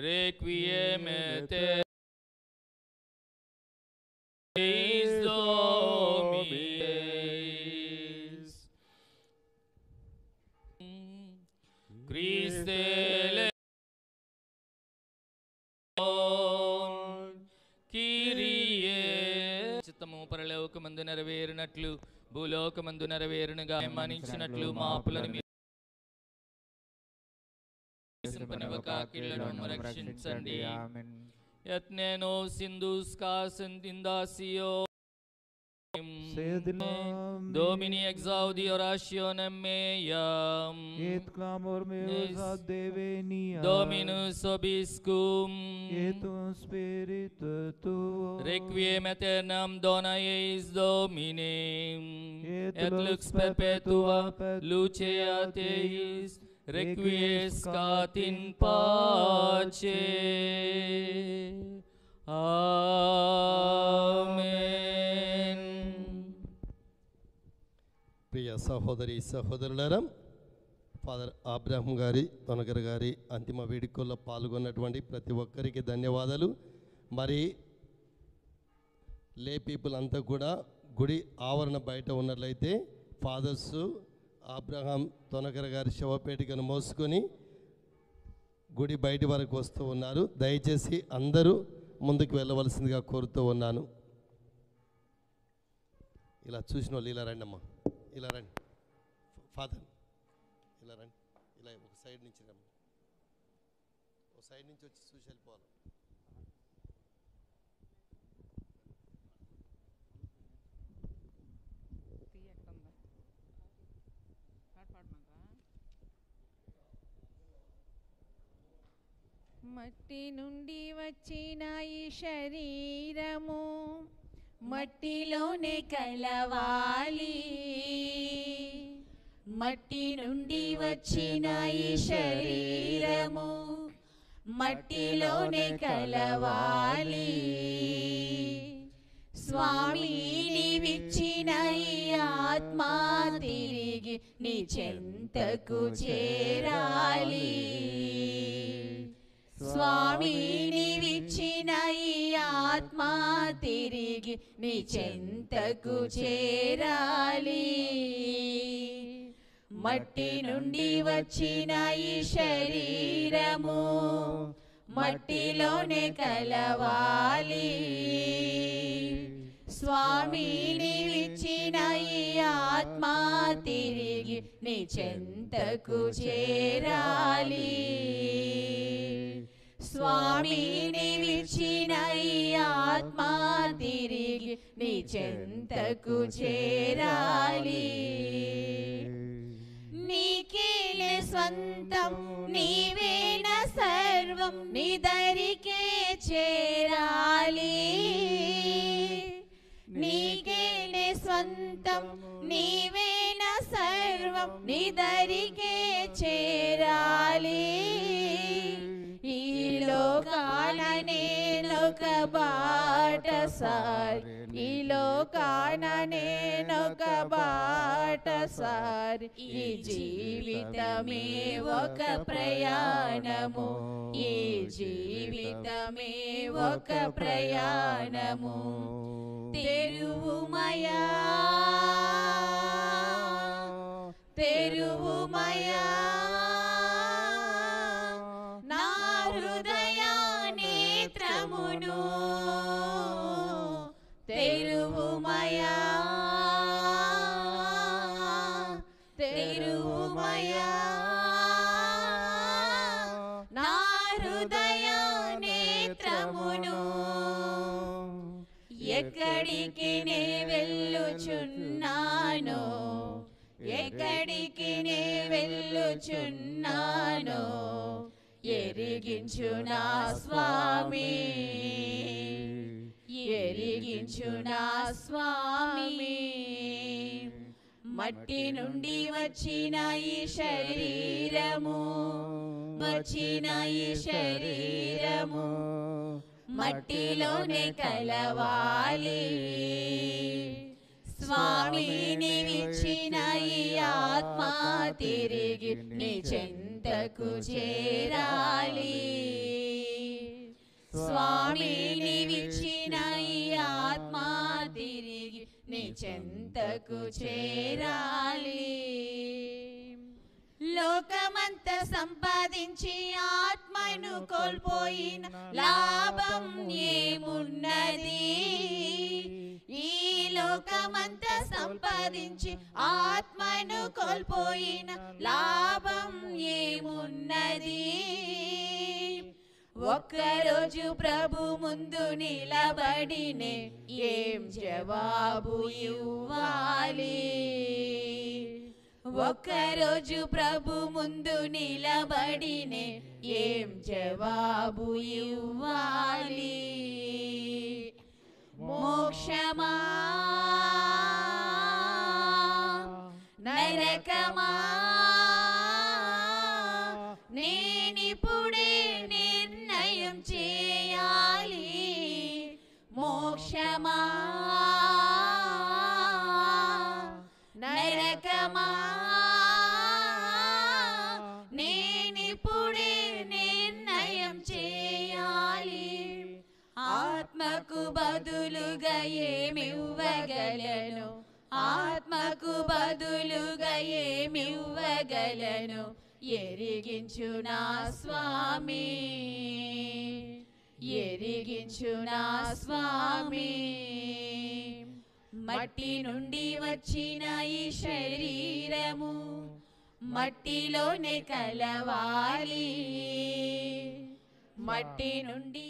Requiem et Christe Kyrie చిత్తము పరలోకమందు నెరవేరినట్లు భూలోకమందు నెరవేరునుగా మన్నించినట్లు మా అప్పులను మీరు రక్షించండి. యత్నేనో సింధుస్కా సంతిందాసియో Domini exaudi orationem meam et clamor meus ad Deve nia Dominus obiscum et spiritu tuo Requiem aeternam dona eis Domine et lux perpetua lucea Teis requiescat in pace. Amen. ప్రియ సహోదరి సహోదరులారా, ఫాదర్ అబ్రహం గారి తొనగర్ గారి అంతిమ వేడుకల్లో పాల్గొన్నటువంటి ప్రతి ఒక్కరికి ధన్యవాదాలు. మరి లే పీపుల్ అంతా కూడా గుడి ఆవరణ బయట ఉన్నట్లయితే ఫాదర్స్ అబ్రహాం తొనగర్ గారి శవపేటికను మోసుకొని గుడి బయటి వరకు వస్తూ ఉన్నారు. దయచేసి అందరూ ముందుకు వెళ్ళవలసిందిగా కోరుతూ ఉన్నాను. ఇలా చూసిన వాళ్ళు ఇలా రండి అమ్మా, ఇలా రండి ఫాదర్, ఇలా రండి, ఇలా ఒక సైడ్ నుంచి రమ్మ, ఒక సైడ్ నుంచి వచ్చి చూసి వెళ్ళిపోవాలి. మట్టి నుండి వచ్చిన ఈ శరీరము మట్టిలోనే కలవాలి. మట్టి నుండి వచ్చిన ఈ శరీరము మట్టిలోనే కలవాలి. స్వామి నీవిచ్చిన ఈ ఆత్మ తిరిగి నీ చెంతకు చేరాలి. స్వామి నీవిచ్చిన ఈ ఆత్మ తిరిగి నీ చెంతకు చేరాలి. మట్టి నుండి వచ్చిన ఈ శరీరము మట్టిలోనే కలవాలి. స్వామి నీవిచ్చిన ఈ ఆత్మ తిరిగి నీ చెంతకు చేరాలి. స్వామి నీవిచ్చిన ఈ ఆత్మ తిరిగి నీ చెంతకు చేరాలి. నీకేలే స్వంతం నీవేన సర్వం నీ దరికే చేరాలి. నీకేలే స్వంతం నీవేన సర్వం నీ దరికే చేరాలి. ఈ లోకాన నేనొక బాటసారి, ఈ లోకాన నేనొక బాటసారి. ఈ జీవితమే ఒక ప్రయాణము, ఈ జీవితమే ఒక ప్రయాణము. తెరువుమయా తెరువుమయా నా హృదయ నేత్రమును. తెరువుమయా తెరువుమయా నా హృదయ నేత్రమును. ఎక్కడికి నే వెళ్ళుచున్నానో, ఎక్కడికి నే వెళ్ళుచున్నానో ఎరిగించు నా స్వామి, ఎరిగించు నా స్వామి. మట్టి నుండి వచ్చిన ఈ శరీరము, వచ్చిన ఈ శరీరము మట్టిలోనే కలవాలి. స్వామి నీవిచ్చిన ఈ ఆత్మ తిరిగి నీ చెంతకు చేరాలి. స్వామి నీవిచ్చిన ఈ ఆత్మ తిరిగి నీ చెంతకు చేరాలి. లోకమంతా సంపాదించి ఆత్మను కోల్పోయిన లాభం ఏమున్నది? ఈ లోకమంతా సంపాదించి ఆత్మను కోల్పోయిన లాభం ఏమున్నది? ఒక్కరోజు ప్రభు ముందు నిలబడినే ఏం జవాబు ఇవ్వాలి? ఒక్కరోజు ప్రభు ముందు నిలబడినే ఏం జవాబు ఇవ్వాలి? మోక్షమా నరకమా నేనిప్పుడే నిర్ణయం చేయాలి. మోక్షమా నరకమా నేనిప్పుడే నిర్ణయం చేయాలి. ఆత్మకు బదులుగా ఏమివ్వగలను? ఆత్మకు బదులుగా ఏమివ్వగలను? ఎరిగించు నా స్వామి, ఎరిగించు నా స్వామి. మట్టి నుండి వచ్చిన ఈ శరీరము మట్టిలోనే కలవాలి. మట్టి నుండి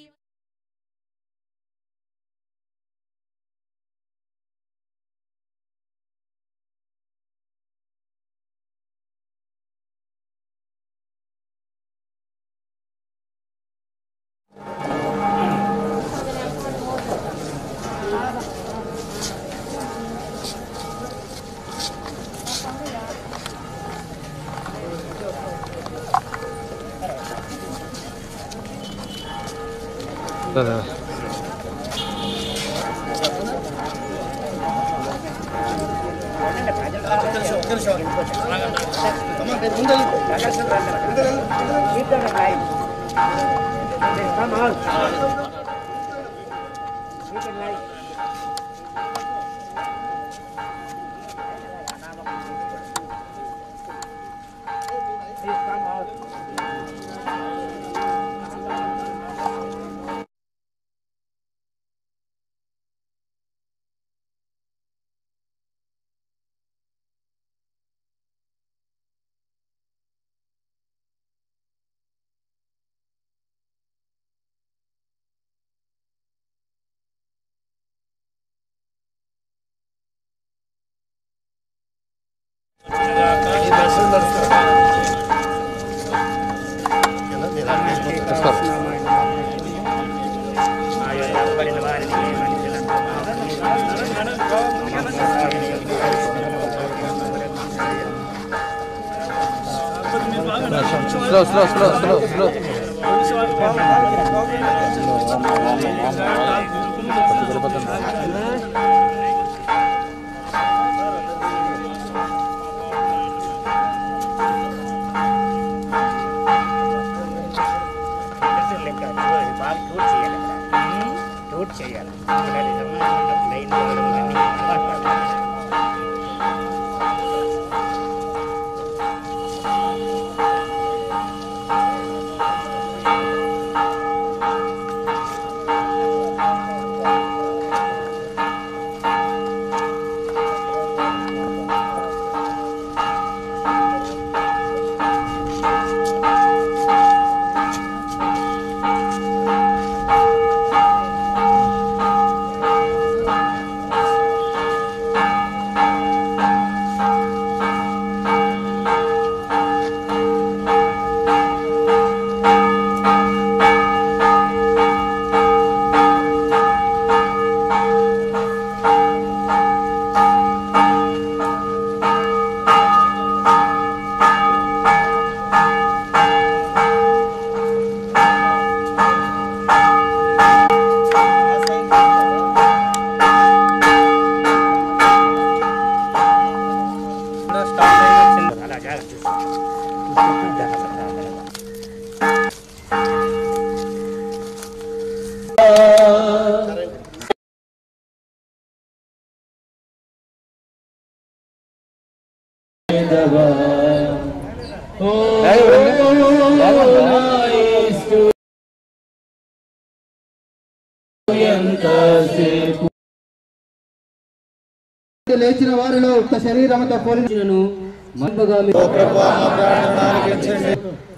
లేచిన వారిలో శరీరముతో పోలించినను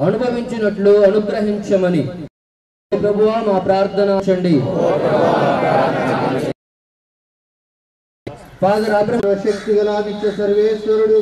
అనుభవించినట్లు అనుగ్రహించమని ప్రభువా మా ప్రార్థన చండి. ఫాదర్ అబ్రహం శక్తి గల నిత్య సర్వేశ్వరుడు